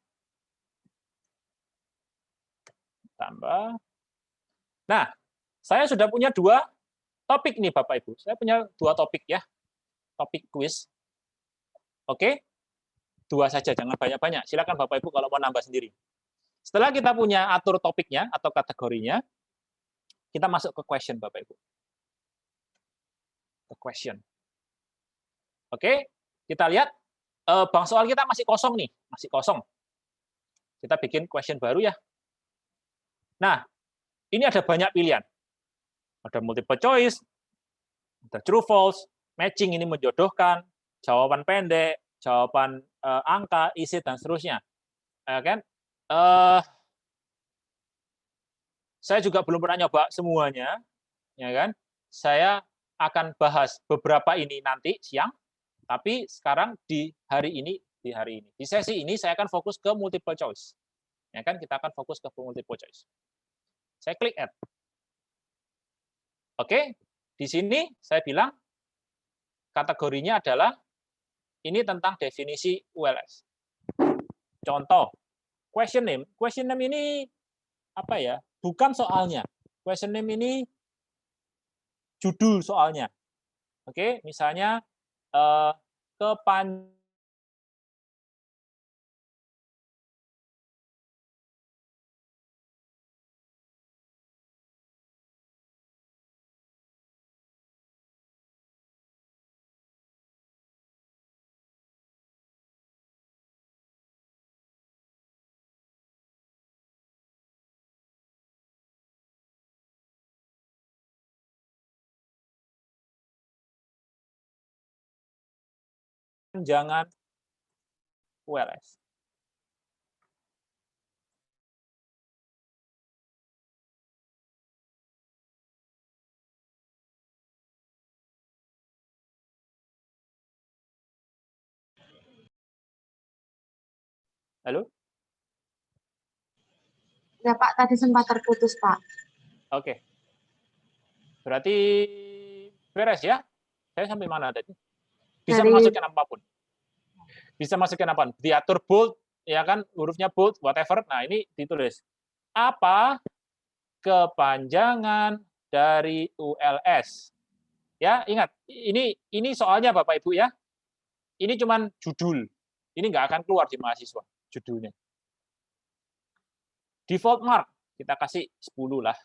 Tambah. Nah, saya sudah punya 2 topik nih Bapak Ibu. Saya punya 2 topik ya. Topik kuis. Oke? 2 saja, jangan banyak-banyak. Silakan Bapak Ibu kalau mau nambah sendiri. Setelah kita punya atur topiknya atau kategorinya, kita masuk ke question Bapak Ibu. Ke question. Oke? Kita lihat bank soal kita masih kosong nih, masih kosong. Kita bikin question baru ya. Nah, Ini ada banyak pilihan. Ada multiple choice, ada true false, matching ini menjodohkan, jawaban pendek, jawaban angka, isi dan seterusnya. Ya kan? Saya juga belum pernah nyoba semuanya, ya kan? Saya akan bahas beberapa ini nanti siang, tapi sekarang di sesi ini saya akan fokus ke multiple choice. Ya kan? Kita akan fokus ke multiple choice. Saya klik add. Oke, di sini saya bilang kategorinya adalah ini tentang definisi ULS. Contoh, question name. Question name ini apa ya? Bukan soalnya. Question name ini judul soalnya. Oke, misalnya kepanjangan ULS. Halo? Ya Pak, tadi sempat terputus Pak. Oke. Berarti beres ya? Saya sampai mana tadi? Bisa masukin apapun. Bisa masukin apapun. Diatur bold, ya kan? Hurufnya bold, whatever. Nah, ini ditulis. Apa kepanjangan dari ULS? Ya, ingat. Ini soalnya Bapak Ibu ya. Ini cuman judul. Ini nggak akan keluar di mahasiswa judulnya. Default mark kita kasih 10 lah.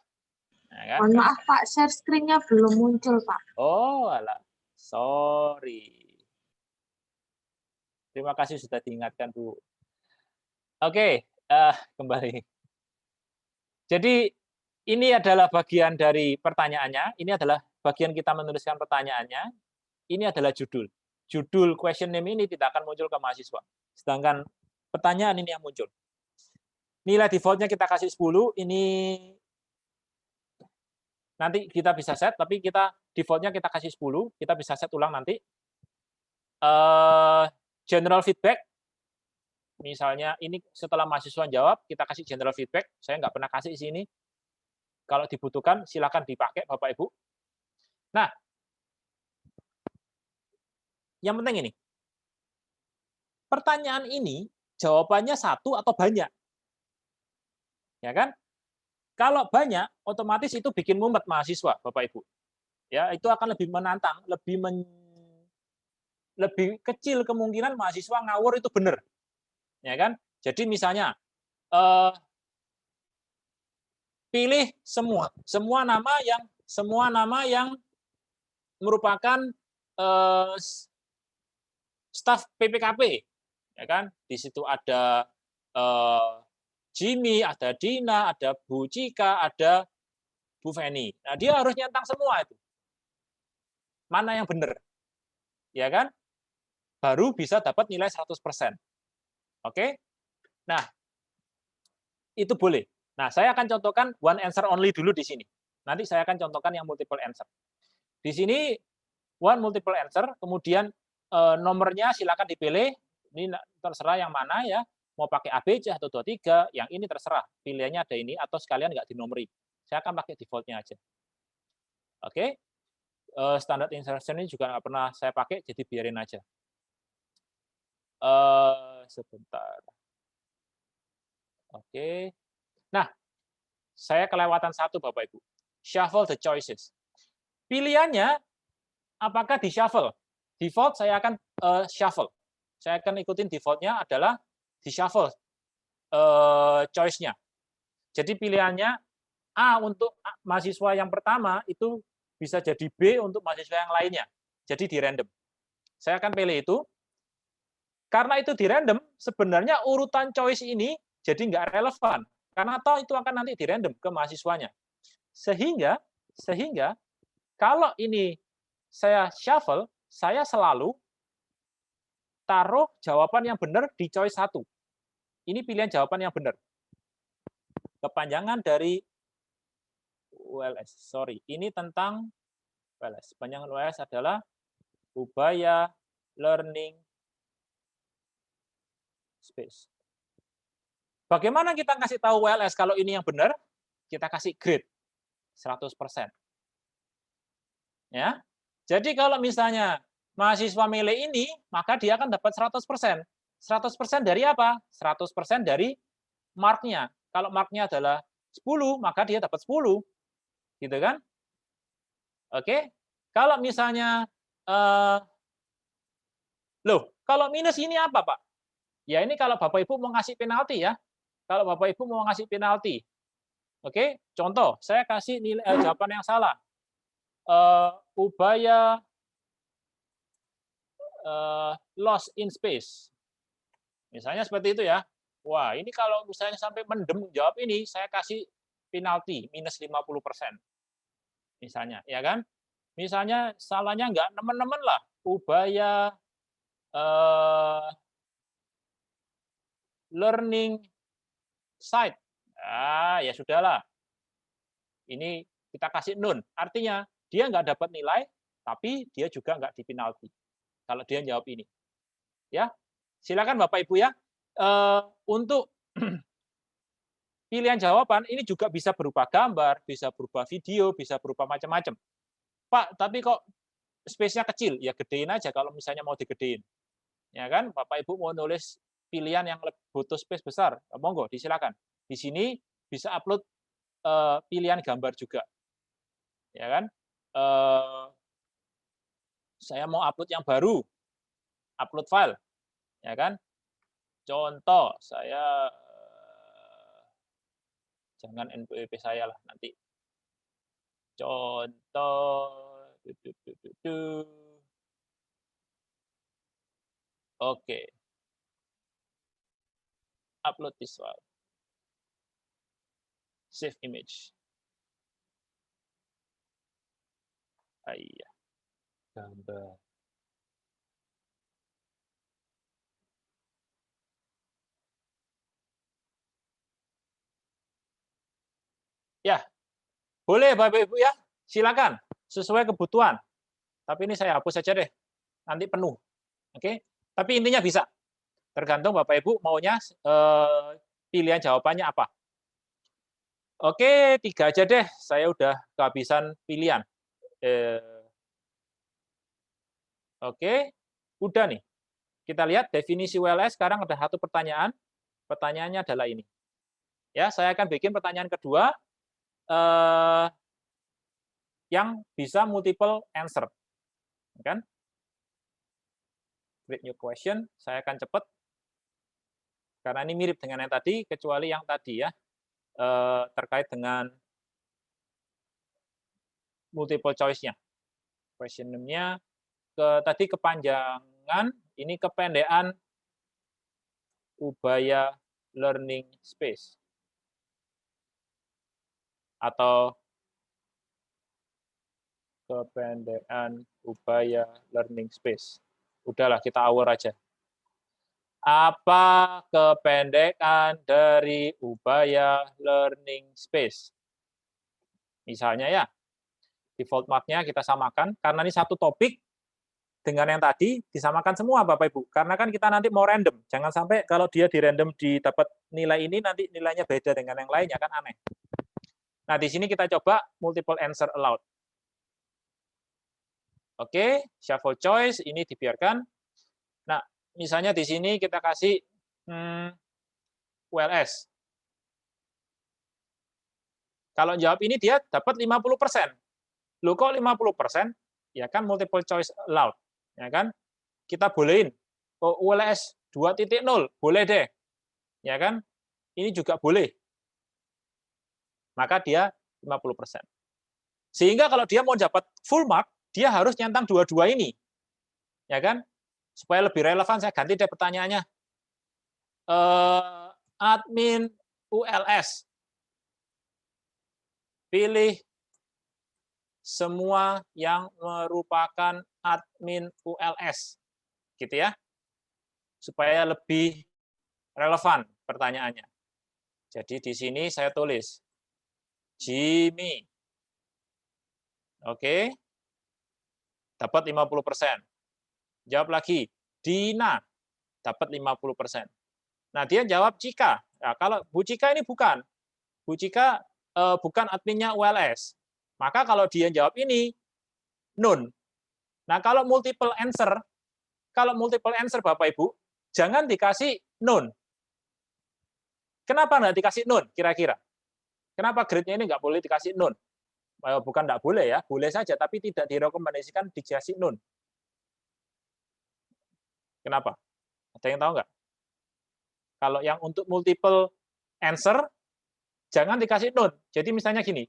Nah, kan? Mohon maaf Pak, share screen-nya belum muncul Pak. Oh, alah. Sorry. Terima kasih sudah diingatkan, Bu. Oke, kembali. Jadi ini adalah bagian dari pertanyaannya. Ini adalah bagian kita menuliskan pertanyaannya. Ini adalah judul. Judul question name ini tidak akan muncul ke mahasiswa. Sedangkan pertanyaan ini yang muncul. Nilai defaultnya kita kasih 10, ini nanti kita bisa set, tapi defaultnya kita kasih 10, kita bisa set ulang nanti. General feedback, misalnya ini setelah mahasiswa jawab, kita kasih general feedback, saya nggak pernah kasih di sini. Kalau dibutuhkan, silakan dipakai Bapak Ibu. Nah, yang penting ini, pertanyaan ini jawabannya satu atau banyak. Ya kan? Kalau banyak, otomatis itu bikin mumet mahasiswa, Bapak Ibu. Ya, itu akan lebih menantang, lebih kecil kemungkinan mahasiswa ngawur itu benar. Ya kan? Jadi misalnya pilih semua nama yang merupakan staf PPKP. Ya kan? Di situ ada Jimmy, ada Dina, ada Bu Cika, ada Bu Feni. Nah, dia harus nyentang semua itu. Mana yang benar? Ya kan? Baru bisa dapat nilai 100%. Oke? Nah, itu boleh. Nah, saya akan contohkan one answer only dulu di sini. Nanti saya akan contohkan yang multiple answer. Di sini one multiple answer, kemudian nomornya silakan dipilih. Ini terserah yang mana ya. Mau pakai ABC atau 23, yang ini terserah. Pilihannya ada ini, atau sekalian nggak dinomori. Saya akan pakai defaultnya aja. Oke? Standard insertion ini juga nggak pernah saya pakai, jadi biarin aja. Sebentar. Oke. Nah, saya kelewatan satu, Bapak Ibu. Shuffle the choices. Pilihannya, apakah di shuffle? Default saya akan shuffle. Saya akan ikutin defaultnya adalah di shuffle choice-nya. Jadi pilihannya A untuk mahasiswa yang pertama itu bisa jadi B untuk mahasiswa yang lainnya. Jadi di random. Saya akan pilih itu. Karena itu di random, sebenarnya urutan choice ini jadi nggak relevan. Karena toh itu akan nanti di random ke mahasiswanya. Sehingga kalau ini saya shuffle, saya selalu taruh jawaban yang benar di choice 1. Ini pilihan jawaban yang benar. Kepanjangan dari ULS. Sorry, ini tentang ULS. Kepanjangan ULS adalah Ubaya Learning Space. Bagaimana kita kasih tahu ULS kalau ini yang benar? Kita kasih grade 100%. Ya. Jadi kalau misalnya mahasiswa milih ini, maka dia akan dapat 100%. 100% dari apa? 100% dari marknya. Kalau marknya adalah 10, maka dia dapat 10. Gitu kan? Oke. Kalau misalnya, kalau minus ini apa, Pak? Ya ini kalau Bapak Ibu mau ngasih penalti ya. Kalau Bapak Ibu mau ngasih penalti. Oke, contoh, saya kasih nilai jawaban yang salah. Ubaya lost in space. Misalnya seperti itu ya. Wah, ini kalau misalnya sampai mendem jawab ini, saya kasih penalti minus 50%. Misalnya, ya kan? Misalnya salahnya nggak nemen-nemen lah. Ubaya learning site. Ya sudahlah. Ini kita kasih nun. Artinya, dia nggak dapat nilai, tapi dia juga nggak dipinalti. Kalau dia jawab ini. Ya, silakan Bapak Ibu ya. Untuk pilihan jawaban ini juga bisa berupa gambar, bisa berupa video, bisa berupa macam-macam. Pak, tapi kok space-nya kecil? Ya gedein aja kalau misalnya mau digedein. Ya kan, Bapak Ibu mau nulis pilihan yang butuh space besar, monggo disilakan. Di sini bisa upload pilihan gambar juga. Ya kan? Saya mau upload yang baru, upload file, ya kan? Contoh, saya jangan NPWP saya lah nanti. Contoh, oke, upload this file, save image. Iya, gambar. Ya, boleh Bapak Ibu ya, silakan sesuai kebutuhan. Tapi ini saya hapus saja deh, nanti penuh. Oke, tapi intinya bisa. Tergantung Bapak Ibu maunya pilihan jawabannya apa. Oke, 3 aja deh. Saya udah kehabisan pilihan. Oke, udah nih. Kita lihat definisi ULS. Sekarang ada satu pertanyaan. Pertanyaannya adalah ini. Ya, saya akan bikin pertanyaan kedua yang bisa multiple answer. Kan? Create new question. Saya akan cepat. Karena ini mirip dengan yang tadi, kecuali yang tadi ya. Terkait dengan multiple choice-nya. Question name-nya tadi kepanjangan, ini kependekan Ubaya Learning Space. Atau kependekan Ubaya Learning Space. Udahlah, kita hour aja. Apa kependekan dari Ubaya Learning Space? Misalnya ya, default mark-nya kita samakan, karena ini satu topik, dengan yang tadi disamakan semua Bapak Ibu. Karena kan kita nanti mau random. Jangan sampai kalau dia di random dapat nilai ini, nanti nilainya beda dengan yang lainnya, kan aneh. Nah, di sini kita coba multiple answer allowed. Oke, shuffle choice, ini dibiarkan. Nah, misalnya di sini kita kasih ULS. Kalau jawab ini dia dapat 50%. Loh kok 50%? Ya kan multiple choice allowed. Ya kan? Kita bolehin. Oh, ULS 2.0, boleh deh. Ya kan? Ini juga boleh. Maka dia 50%. Sehingga kalau dia mau dapat full mark, dia harus nyentang dua-dua ini. Ya kan? Supaya lebih relevan, saya ganti deh pertanyaannya. Admin ULS. pilih semua yang merupakan admin ULS, gitu ya, supaya lebih relevan pertanyaannya. Jadi di sini saya tulis Jimmy, oke, dapat 50%. Jawab lagi, Dina, dapat 50%. Nah, dia jawab Cika. Nah, kalau Bu Cika ini bukan. Bu Cika bukan adminnya ULS. Maka kalau dia jawab ini, none. Nah, kalau multiple answer Bapak Ibu, jangan dikasih none. Kenapa nggak dikasih none kira-kira? Kenapa grade-nya ini nggak boleh dikasih none? Bukan nggak boleh ya, boleh saja, tapi tidak direkomendasikan dikasih none. Kenapa? Ada yang tahu nggak? Kalau yang untuk multiple answer, jangan dikasih none. Jadi misalnya gini,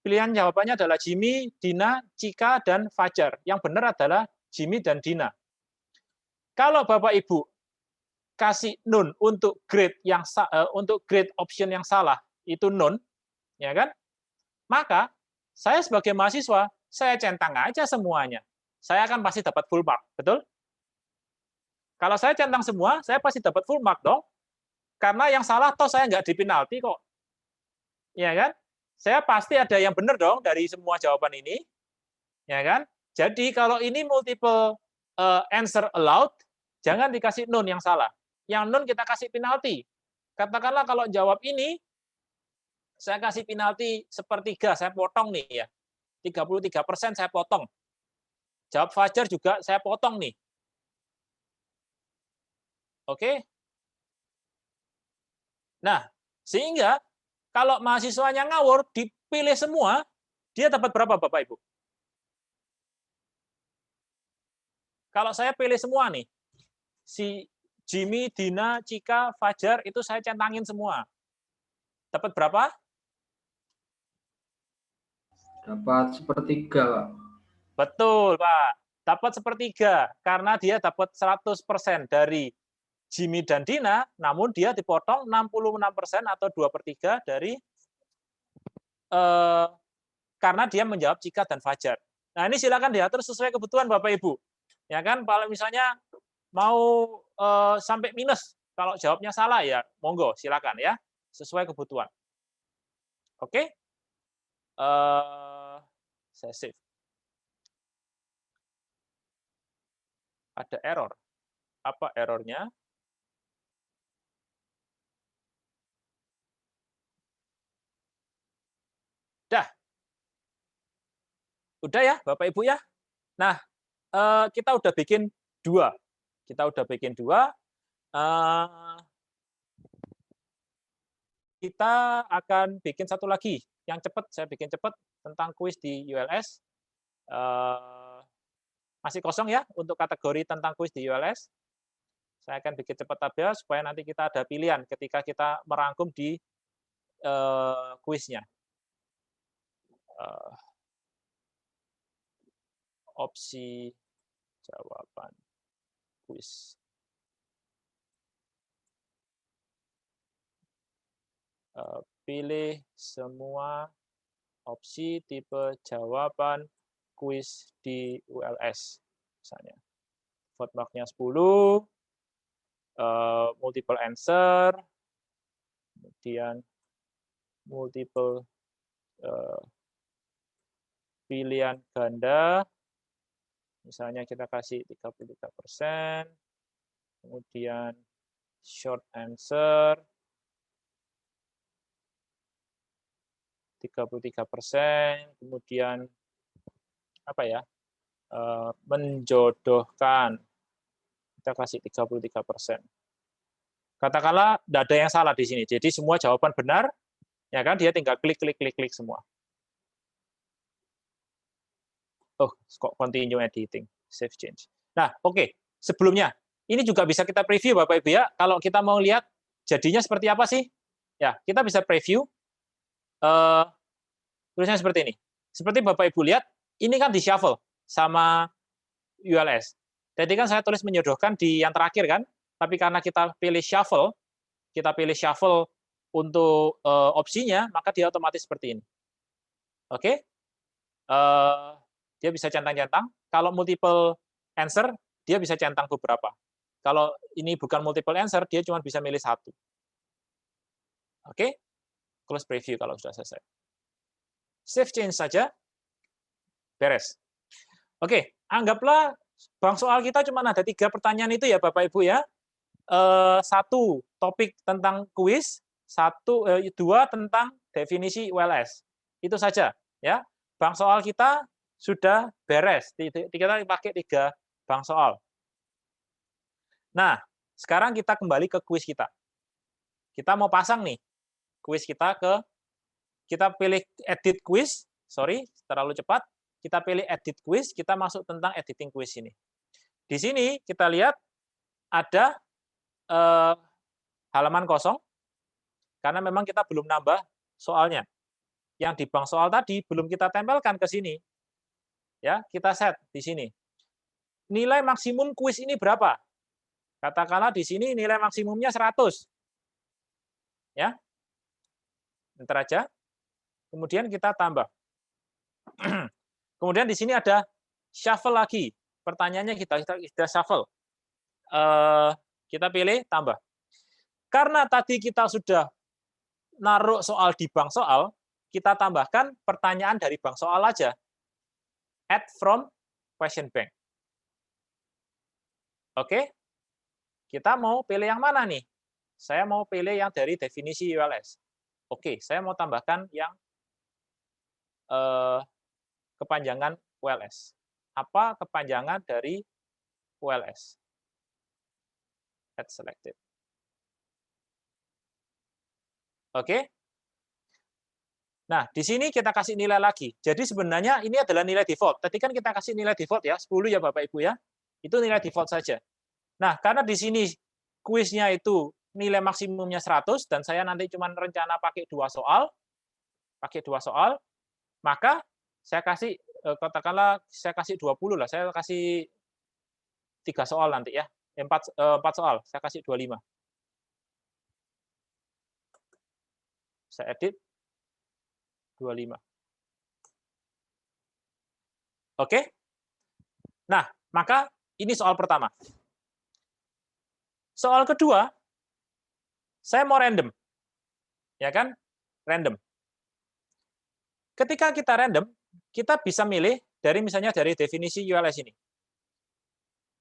pilihan jawabannya adalah Jimmy, Dina, Cika, dan Fajar. Yang benar adalah Jimmy dan Dina. Kalau Bapak Ibu kasih none untuk grade option yang salah, itu none, ya kan? Maka saya sebagai mahasiswa, saya centang aja semuanya. Saya akan pasti dapat full mark, betul? Kalau saya centang semua, saya pasti dapat full mark dong. Karena yang salah toh saya nggak dipinalti kok. Ya kan? Saya pasti ada yang benar dong dari semua jawaban ini. Ya kan? Jadi kalau ini multiple answer allowed, jangan dikasih none yang salah. Yang none kita kasih penalti. Katakanlah kalau jawab ini, saya kasih penalti sepertiga, saya potong nih ya. 33% saya potong. Jawab Fajar juga saya potong nih. Oke? Nah, sehingga kalau mahasiswanya ngawur, dipilih semua, dia dapat berapa Bapak Ibu? Kalau saya pilih semua nih, si Jimmy, Dina, Cika, Fajar, itu saya centangin semua. Dapat berapa? Dapat sepertiga, Pak. Betul, Pak. Dapat sepertiga, karena dia dapat 100% dari Jimmy dan Dina, namun dia dipotong 66% atau 2/3 dari karena dia menjawab Cika dan Fajar. Nah, ini silakan diatur sesuai kebutuhan Bapak Ibu. Ya kan, kalau misalnya mau sampai minus, kalau jawabnya salah ya monggo silakan ya, sesuai kebutuhan. Oke? Saya save. Ada error. Apa errornya? Dah. Udah ya, Bapak Ibu ya. Nah, kita udah bikin 2. Kita udah bikin 2. Kita akan bikin satu lagi yang cepat. Saya bikin cepat tentang kuis di ULS. Masih kosong ya untuk kategori tentang kuis di ULS. Saya akan bikin cepat tabel supaya nanti kita ada pilihan ketika kita merangkum di kuisnya. Opsi jawaban kuis. Pilih semua opsi tipe jawaban kuis di ULS. Misalnya, vote mark-nya 10, multiple answer, kemudian multiple pilihan ganda, misalnya kita kasih 33%, kemudian short answer, 33%, kemudian apa ya, menjodohkan, kita kasih 33%. Katakanlah tidak ada yang salah di sini, jadi semua jawaban benar, ya kan? Dia tinggal klik semua. Oh, kok continue editing, save change. Nah, oke. Sebelumnya, ini juga bisa kita preview Bapak Ibu ya. Kalau kita mau lihat jadinya seperti apa sih? Ya, kita bisa preview. Tulisnya seperti ini. Seperti Bapak Ibu lihat, ini kan di shuffle sama ULS. Jadi kan saya tulis menjodohkan di yang terakhir kan, tapi karena kita pilih shuffle untuk opsinya, maka dia otomatis seperti ini. Oke? Dia bisa centang-centang. Kalau multiple answer, dia bisa centang beberapa. Kalau ini bukan multiple answer, dia cuma bisa milih satu. Oke? Close preview kalau sudah selesai. Save change saja. Beres. Oke, anggaplah bank soal kita cuma ada 3 pertanyaan itu ya Bapak Ibu ya. 1 topik tentang kuis, 2 tentang definisi ULS. Itu saja ya. Bank soal kita sudah beres. Kita pakai 3 bank soal. Nah, sekarang kita kembali ke kuis kita. Kita mau pasang nih kuis kita pilih edit quiz, terlalu cepat. Kita pilih edit quiz, kita masuk tentang editing quiz ini. Di sini kita lihat ada halaman kosong, karena memang kita belum nambah soalnya. Yang di bank soal tadi belum kita tempelkan ke sini. Ya, kita set di sini. Nilai maksimum kuis ini berapa? Katakanlah di sini nilai maksimumnya 100. Ya. Enter aja. Kemudian kita tambah. Kemudian di sini ada shuffle lagi. Pertanyaannya kita shuffle. Kita pilih tambah. Karena tadi kita sudah naruh soal di bank soal, kita tambahkan pertanyaan dari bank soal aja. Add from question bank. Oke? Kita mau pilih yang mana nih? Saya mau pilih yang dari definisi ULS. Oke, saya mau tambahkan yang kepanjangan ULS. Apa kepanjangan dari ULS? Add selected. Oke. Nah, di sini kita kasih nilai lagi. Jadi sebenarnya ini adalah nilai default. Tadi kan kita kasih nilai default ya, 10 ya Bapak Ibu ya. Itu nilai default saja. Nah, karena di sini kuisnya itu nilai maksimumnya 100 dan saya nanti cuma rencana pakai 2 soal, maka saya kasih katakanlah saya kasih 20 lah, saya kasih 3 soal nanti ya. 4 soal, saya kasih 25. Saya edit 25. Oke? Nah, maka ini soal pertama. Soal kedua, saya mau random. Ya kan? Random. Ketika kita random, kita bisa milih misalnya dari definisi ULS ini.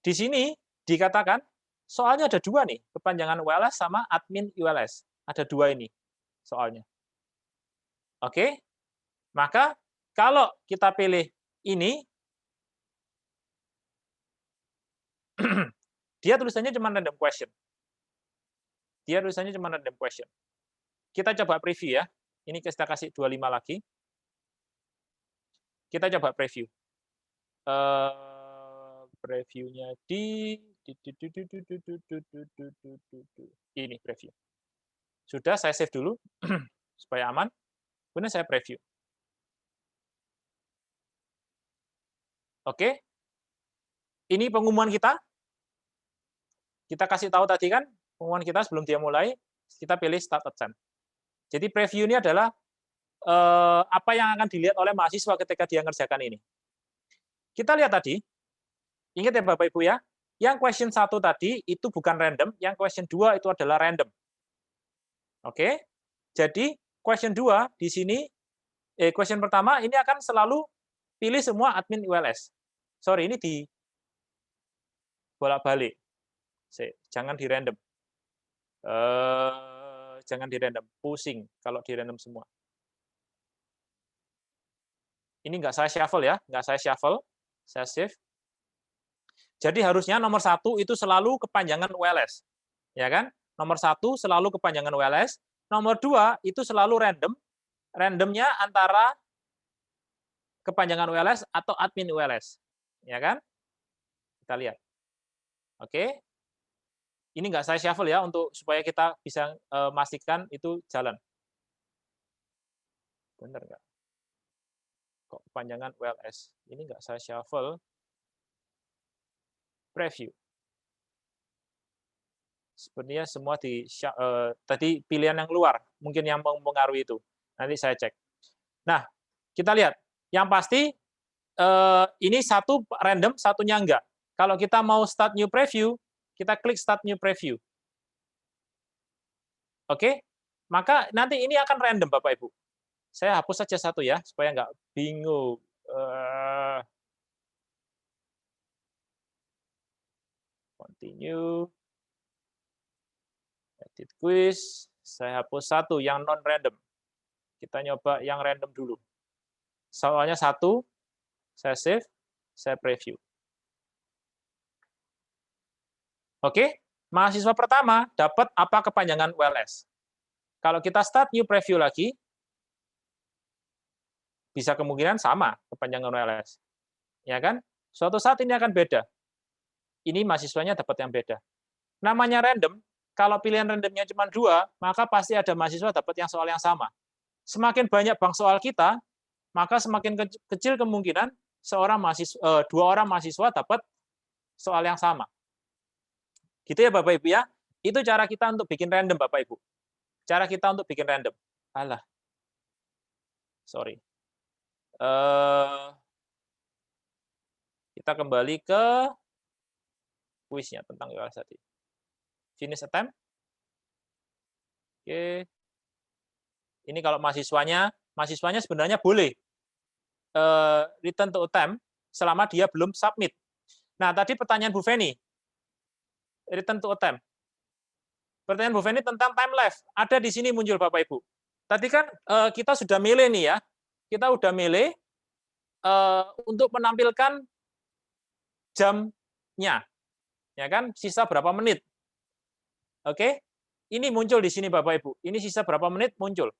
Di sini dikatakan soalnya ada 2 nih, kepanjangan ULS sama admin ULS. Ada 2 ini soalnya. Oke? Maka kalau kita pilih ini, dia tulisannya cuma random question. Kita coba preview ya. Ini kita kasih 25 lagi. Kita coba preview. Previewnya di ini preview. Sudah, saya save dulu supaya aman. Kemudian saya preview. Oke. Ini pengumuman kita. Kita kasih tahu tadi kan, pengumuman kita sebelum dia mulai, kita pilih start attempt. Jadi preview ini adalah apa yang akan dilihat oleh mahasiswa ketika dia ngerjakan ini. Kita lihat tadi, ingat ya Bapak Ibu ya, yang question 1 tadi itu bukan random, yang question 2 itu adalah random. Oke? Jadi question 2 di sini, question pertama ini akan selalu pilih semua admin ULS. Sorry, ini di bolak-balik. Jangan di random. Jangan di random, pusing kalau di random semua. Ini nggak saya shuffle ya, saya save. Jadi harusnya nomor 1 itu selalu kepanjangan ULS. Ya kan? Nomor 1 selalu kepanjangan ULS, nomor 2 itu selalu random. Randomnya antara kepanjangan ULS atau admin ULS. Ya kan? Kita lihat. Oke. Ini nggak saya shuffle ya untuk supaya kita bisa memastikan itu jalan. Benar nggak? Kok kepanjangan ULS? Ini nggak saya shuffle. Preview. Sebenarnya semua tadi pilihan yang keluar, mungkin yang mempengaruhi itu. Nanti saya cek. Nah, Kita lihat. Yang pasti ini satu random, satunya enggak. Kalau kita mau start new preview, kita klik start new preview. Oke? Maka nanti ini akan random, Bapak Ibu. Saya hapus saja satu ya, supaya nggak bingung. Continue. Edit quiz. Saya hapus satu yang non-random. Kita nyoba yang random dulu. Soalnya satu, saya save, saya preview. Oke, mahasiswa pertama dapat apa kepanjangan ULS. Kalau kita start new preview lagi, bisa kemungkinan sama kepanjangan ULS. Ya kan? Suatu saat ini akan beda. Ini mahasiswanya dapat yang beda. Namanya random, kalau pilihan randomnya cuma 2, maka pasti ada mahasiswa dapat yang soal yang sama. Semakin banyak bank soal kita, maka semakin kecil kemungkinan dua orang mahasiswa dapat soal yang sama. Gitu ya Bapak Ibu ya. Itu cara kita untuk bikin random Bapak Ibu. Cara kita untuk bikin random. Alah. Sorry. Kita kembali ke kuisnya tentang ULS tadi. Finish attempt. Oke. Ini kalau mahasiswanya sebenarnya boleh return to attempt selama dia belum submit. Nah, tadi pertanyaan Bu Feni. Return to attempt. Pertanyaan Bu Feni tentang time left. Ada di sini muncul Bapak Ibu. Tadi kan kita sudah milih nih ya. Kita udah milih untuk menampilkan jamnya. Ya kan? Sisa berapa menit. Oke? Ini muncul di sini Bapak Ibu. Ini sisa berapa menit muncul.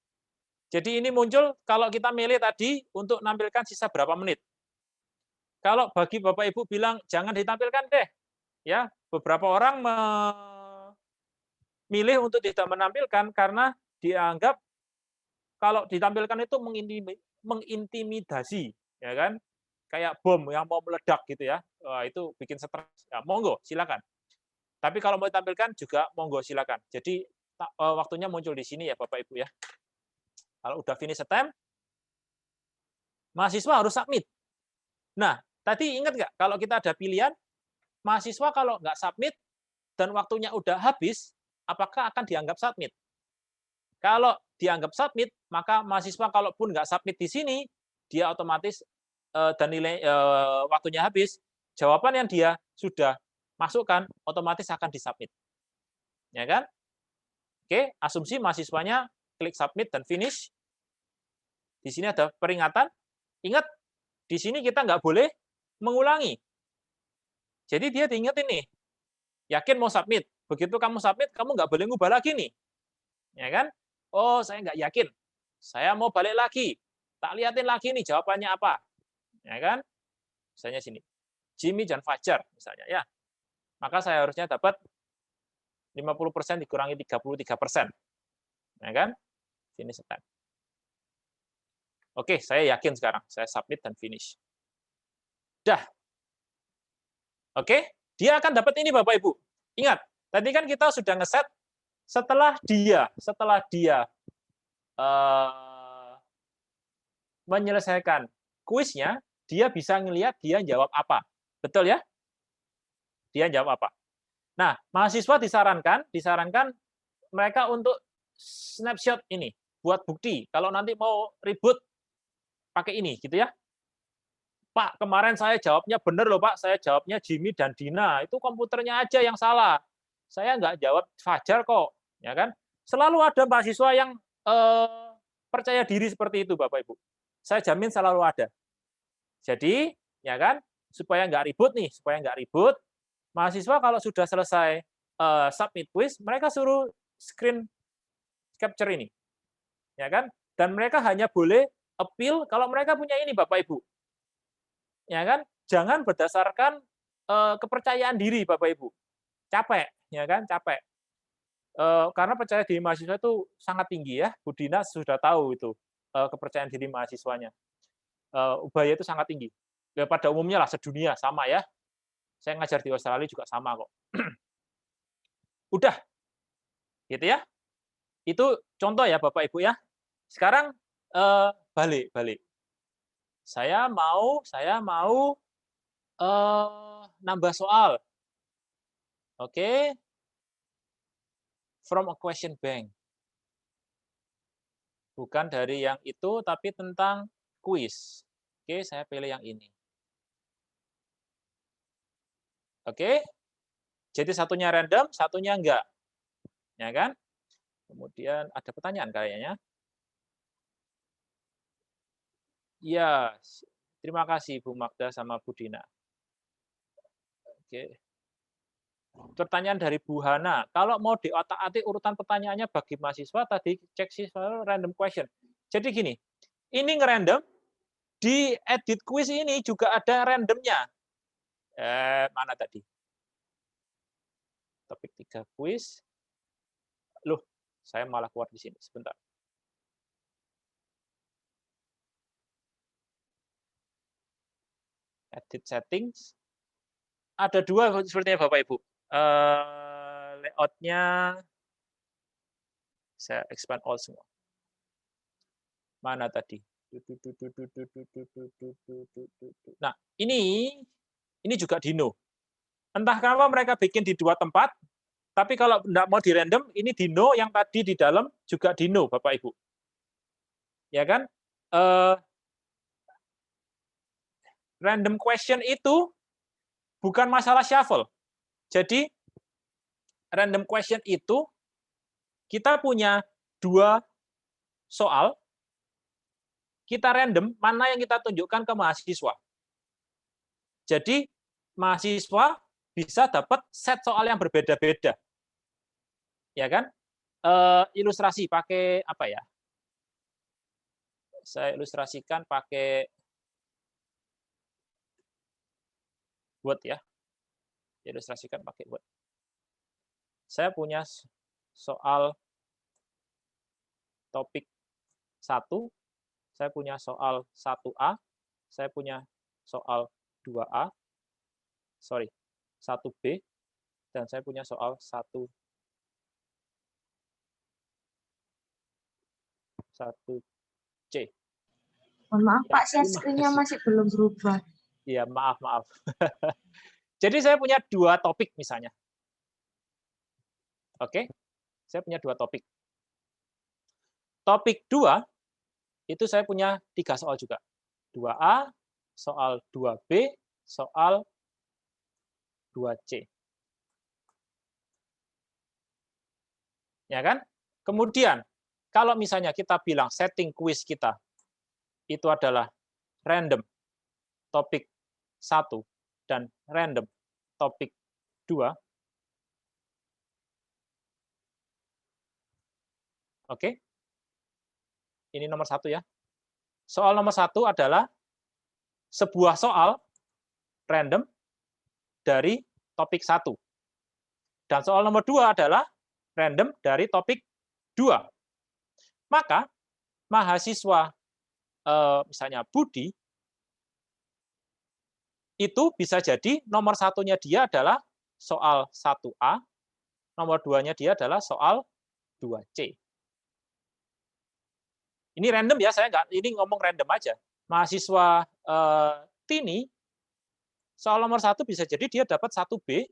Jadi ini muncul kalau kita milih tadi untuk menampilkan sisa berapa menit. Kalau bagi Bapak Ibu bilang jangan ditampilkan deh. Ya, beberapa orang memilih untuk tidak menampilkan karena dianggap kalau ditampilkan itu mengintimidasi, ya kan? Kayak bom yang mau meledak gitu ya. Itu bikin stres. Ya, monggo, silakan. Tapi kalau mau ditampilkan juga monggo silakan. Jadi waktunya muncul di sini ya Bapak Ibu ya. Kalau udah finish attempt, mahasiswa harus submit. Nah, tadi ingat nggak kalau kita ada pilihan, mahasiswa kalau nggak submit dan waktunya udah habis, apakah akan dianggap submit? Kalau dianggap submit, maka mahasiswa kalaupun nggak submit di sini, dia otomatis dan nilai waktunya habis, jawaban yang dia sudah masukkan otomatis akan disubmit. Ya kan? Oke, asumsi mahasiswanya klik submit dan finish. Di sini ada peringatan. Ingat, di sini kita nggak boleh mengulangi. Jadi dia diingetin nih, yakin mau submit. Begitu kamu submit, kamu nggak boleh ngubah lagi nih. Ya kan? Oh, saya nggak yakin. Saya mau balik lagi. Tak liatin lagi nih jawabannya apa. Ya kan? Misalnya sini. Jimmy dan Fajar misalnya ya. Maka saya harusnya dapat 50% dikurangi 33%. Ya kan? Finish attempt. Oke, saya yakin sekarang. Saya submit dan finish. Dah. Oke, dia akan dapat ini Bapak Ibu. Ingat, tadi kan kita sudah ngeset setelah dia menyelesaikan kuisnya, dia bisa ngelihat dia jawab apa. Betul ya? Dia jawab apa. Nah, mahasiswa disarankan mereka untuk snapshot ini, buat bukti. Kalau nanti mau ribut, pakai ini, gitu ya. Pak, kemarin saya jawabnya benar loh Pak, saya jawabnya Jimmy dan Dina, itu komputernya aja yang salah. Saya nggak jawab Fajar kok, ya kan? Selalu ada mahasiswa yang percaya diri seperti itu, Bapak Ibu. Saya jamin selalu ada. Jadi, ya kan, supaya nggak ribut, mahasiswa kalau sudah selesai submit quiz, mereka suruh screen capture ini, ya kan? Dan mereka hanya boleh appeal kalau mereka punya ini, Bapak Ibu. Ya kan? Jangan berdasarkan kepercayaan diri, Bapak Ibu. Capek, ya kan? Capek. Karena percaya diri mahasiswa itu sangat tinggi ya. Bu Dina sudah tahu itu kepercayaan diri mahasiswanya. Ubaya itu sangat tinggi. Ya, pada umumnya lah sedunia sama ya. Saya ngajar di Australia juga sama kok. Udah, gitu ya. Itu contoh ya Bapak Ibu ya. Sekarang balik. Saya mau nambah soal. Oke. From a question bank. Bukan dari yang itu, tapi tentang kuis. Oke, saya pilih yang ini. Oke. Jadi satunya random, satunya enggak. Ya kan? Kemudian ada pertanyaan kayaknya. Iya, terima kasih Bu Magda sama Bu Dina. Oke. Pertanyaan dari Bu Hana, kalau mau diotak-atik urutan pertanyaannya bagi mahasiswa, tadi cek siswa random question. Jadi gini, ini ngerandom, di edit quiz ini juga ada randomnya. Mana tadi? Topik 3 quiz. Loh, saya malah keluar di sini. Sebentar. Edit settings. Ada 2 sepertinya Bapak Ibu. Layout-nya saya expand all semua. Mana tadi? Nah, ini juga Dino. Entah kenapa mereka bikin di 2 tempat, tapi kalau enggak mau di random, ini Dino, yang tadi di dalam juga Dino, Bapak Ibu. Ya kan? Random question itu bukan masalah shuffle. Jadi, random question itu kita punya 2 soal, kita random mana yang kita tunjukkan ke mahasiswa. Jadi, mahasiswa bisa dapat set soal yang berbeda-beda. Ya kan? Ilustrasi pakai apa ya? Saya ilustrasikan pakai Word ya. Ilustrasikan pakai Word. Saya punya soal topik 1, saya punya soal 1A, saya punya soal 2A, 1B, dan saya punya soal 1C. Mohon maaf Pak, share screen-nya masih belum berubah. Iya, maaf. Jadi saya punya 2 topik misalnya. Oke, saya punya 2 topik. Topik 2, itu saya punya 3 soal juga. 2A, soal 2B, soal 2C. Ya kan? Kemudian, kalau misalnya kita bilang setting quiz kita itu adalah random topik 1 dan random topik 2. Oke. Ini nomor 1 ya. Soal nomor 1 adalah sebuah soal random dari topik 1. Dan soal nomor 2 adalah random dari topik 2. Maka mahasiswa misalnya Budi itu bisa jadi nomor 1-nya dia adalah soal 1A, nomor 2-nya dia adalah soal 2C. Ini random ya, saya nggak ini ngomong random aja. Mahasiswa Tini soal nomor 1 bisa jadi dia dapat 1B,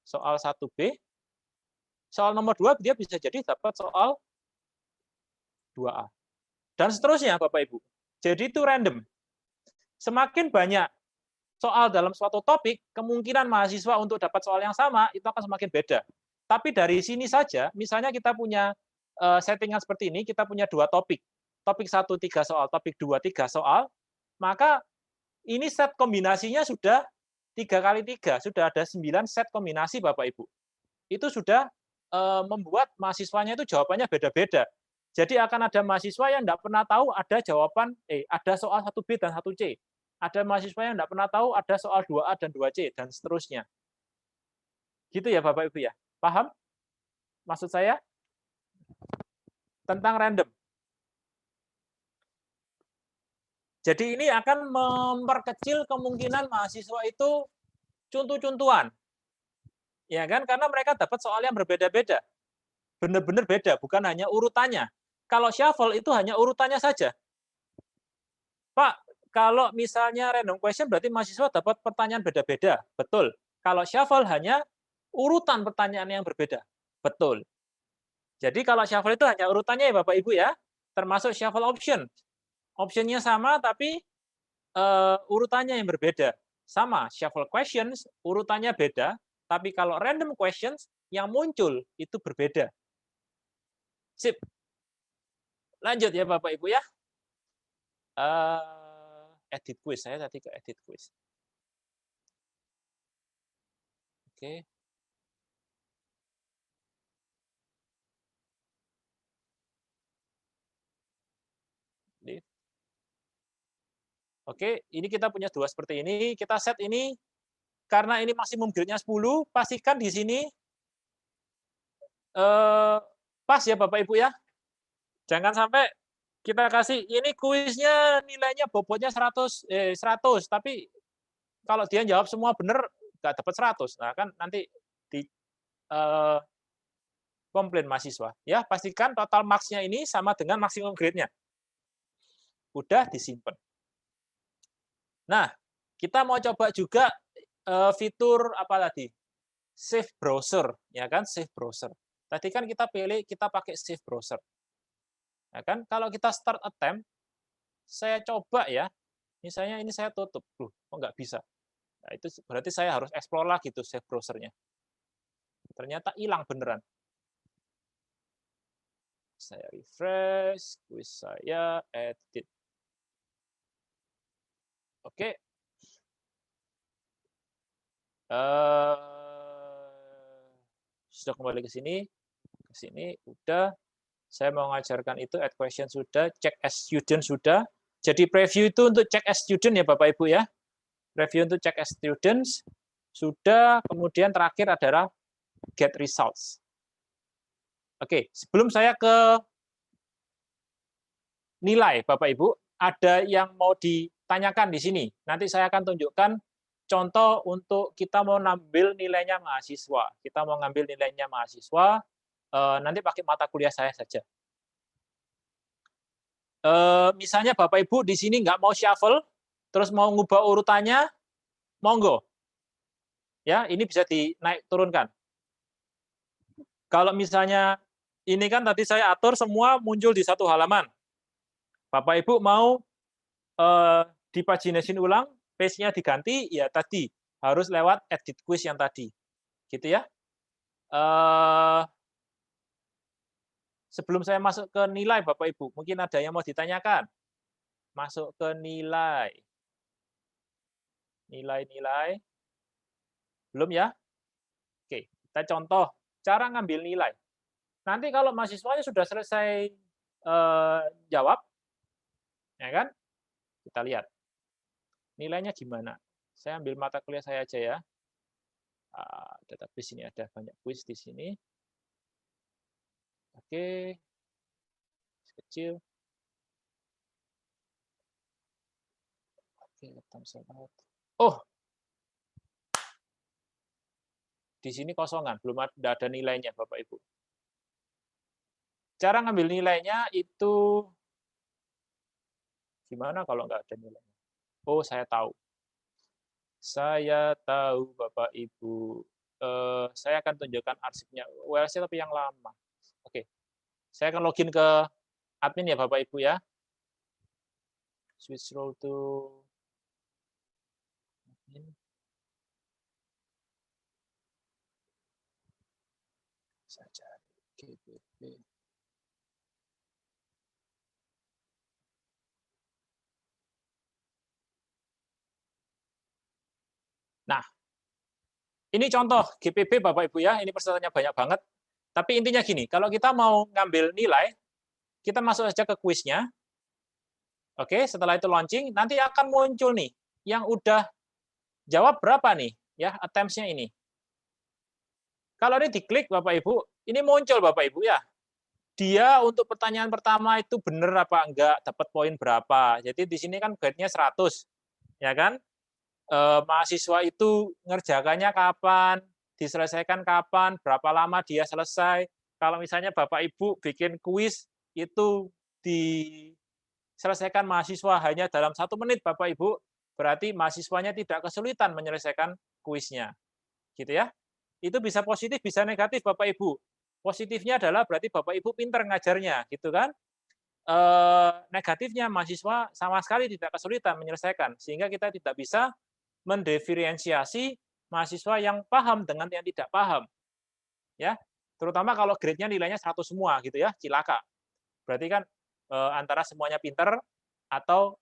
soal 1B. Soal nomor 2 dia bisa jadi dapat soal 2A. Dan seterusnya Bapak Ibu. Jadi itu random. Semakin banyak soal dalam suatu topik, kemungkinan mahasiswa untuk dapat soal yang sama itu akan semakin beda. Tapi dari sini saja, misalnya kita punya settingan seperti ini, kita punya 2 topik. Topik 1 3 soal, topik 2 3 soal, maka ini set kombinasinya sudah 3 kali 3, sudah ada 9 set kombinasi Bapak Ibu. Itu sudah membuat mahasiswanya itu jawabannya beda-beda. Jadi akan ada mahasiswa yang tidak pernah tahu ada jawaban, ada soal 1B dan 1C. Ada mahasiswa yang tidak pernah tahu ada soal 2A dan 2C, dan seterusnya. Gitu ya Bapak Ibu ya? Paham maksud saya? Tentang random. Jadi ini akan memperkecil kemungkinan mahasiswa itu cuntu-cuntuan. Ya kan? Karena mereka dapat soal yang berbeda-beda. Benar-benar beda, bukan hanya urutannya. Kalau shuffle itu hanya urutannya saja. Pak, kalau misalnya random question berarti mahasiswa dapat pertanyaan beda-beda. Betul. Kalau shuffle hanya urutan pertanyaan yang berbeda. Betul. Jadi kalau shuffle itu hanya urutannya ya Bapak Ibu ya, termasuk shuffle option. Optionnya sama tapi urutannya yang berbeda. Sama, shuffle questions urutannya beda, tapi kalau random questions yang muncul itu berbeda. Sip. Lanjut ya Bapak Ibu ya. Edit quiz, saya tadi ke edit quiz. Oke. Oke, ini kita punya dua seperti ini. Kita set ini, karena ini maksimum grade-nya 10, pastikan di sini pas ya Bapak Ibu ya. Jangan sampai kita kasih, ini kuisnya nilainya bobotnya 100, tapi kalau dia jawab semua benar, nggak dapat 100. Nah, kan nanti di komplain mahasiswa. Ya, pastikan total marks-nya ini sama dengan maksimum grade-nya. Udah disimpan. Nah, kita mau coba juga fitur apa tadi? Save browser, ya kan? Save browser. Tadi kan kita pilih, kita pakai save browser. Ya kan? Kalau kita start attempt, saya coba ya, misalnya ini saya tutup. Loh, kok nggak bisa? Nah, itu berarti saya harus explore lagi tuh save browsernya. Ternyata hilang beneran. Saya refresh, quiz saya edit. Oke. Sudah kembali ke sini, udah. Saya mau mengajarkan itu, add question sudah, check as student sudah. Jadi preview itu untuk check as student ya Bapak Ibu ya. Preview untuk check as students sudah, kemudian terakhir adalah get results. Oke, sebelum saya ke nilai Bapak Ibu, ada yang mau ditanyakan di sini. Nanti saya akan tunjukkan contoh untuk kita mau ngambil nilainya mahasiswa. Kita mau ngambil nilainya mahasiswa, nanti pakai mata kuliah saya saja. Misalnya Bapak Ibu di sini nggak mau shuffle, terus mau ngubah urutannya, monggo. Ya, ini bisa dinaik turunkan. Kalau misalnya ini kan tadi saya atur semua muncul di satu halaman. Bapak Ibu mau dipaginasin ulang, page-nya diganti, ya tadi harus lewat edit quiz yang tadi. Gitu ya. Sebelum saya masuk ke nilai Bapak Ibu, mungkin ada yang mau ditanyakan. Masuk ke nilai. Nilai-nilai. Belum ya? Oke, kita contoh cara ngambil nilai. Nanti kalau mahasiswanya sudah selesai jawab, ya kan? Kita lihat nilainya gimana. Saya ambil mata kuliah saya aja ya. Database ini ada banyak quiz di sini. Oke, kecil. Oke, oh, di sini kosongan, belum ada nilainya Bapak Ibu. Cara ngambil nilainya itu gimana kalau nggak ada nilainya? Oh, saya tahu. Saya tahu Bapak Ibu. Saya akan tunjukkan arsipnya. URL tapi yang lama. Oke. Saya akan login ke admin ya Bapak Ibu ya. Switch role to admin. Saya cari GPP. Nah, ini contoh GPP Bapak Ibu ya, ini persyaratannya banyak banget. Tapi intinya gini, kalau kita mau ngambil nilai, kita masuk saja ke kuisnya. Oke, setelah itu launching, nanti akan muncul nih, yang udah jawab berapa nih, ya attempts-nya ini. Kalau ini diklik Bapak Ibu, ini muncul Bapak Ibu ya. Dia untuk pertanyaan pertama itu benar apa enggak, dapat poin berapa. Jadi di sini kan grade-nya 100, ya kan? Mahasiswa itu ngerjakannya kapan, diselesaikan kapan, berapa lama dia selesai. Kalau misalnya Bapak Ibu bikin kuis itu di selesaikan mahasiswa hanya dalam 1 menit, Bapak Ibu, berarti mahasiswanya tidak kesulitan menyelesaikan kuisnya. Gitu ya. Itu bisa positif, bisa negatif, Bapak Ibu. Positifnya adalah berarti Bapak Ibu pintar ngajarnya, gitu kan. Negatifnya mahasiswa sama sekali tidak kesulitan menyelesaikan, sehingga kita tidak bisa mendiferensiasi mahasiswa yang paham dengan yang tidak paham. Ya, terutama kalau grade-nya nilainya 100 semua gitu ya, cilaka. Berarti kan antara semuanya pinter atau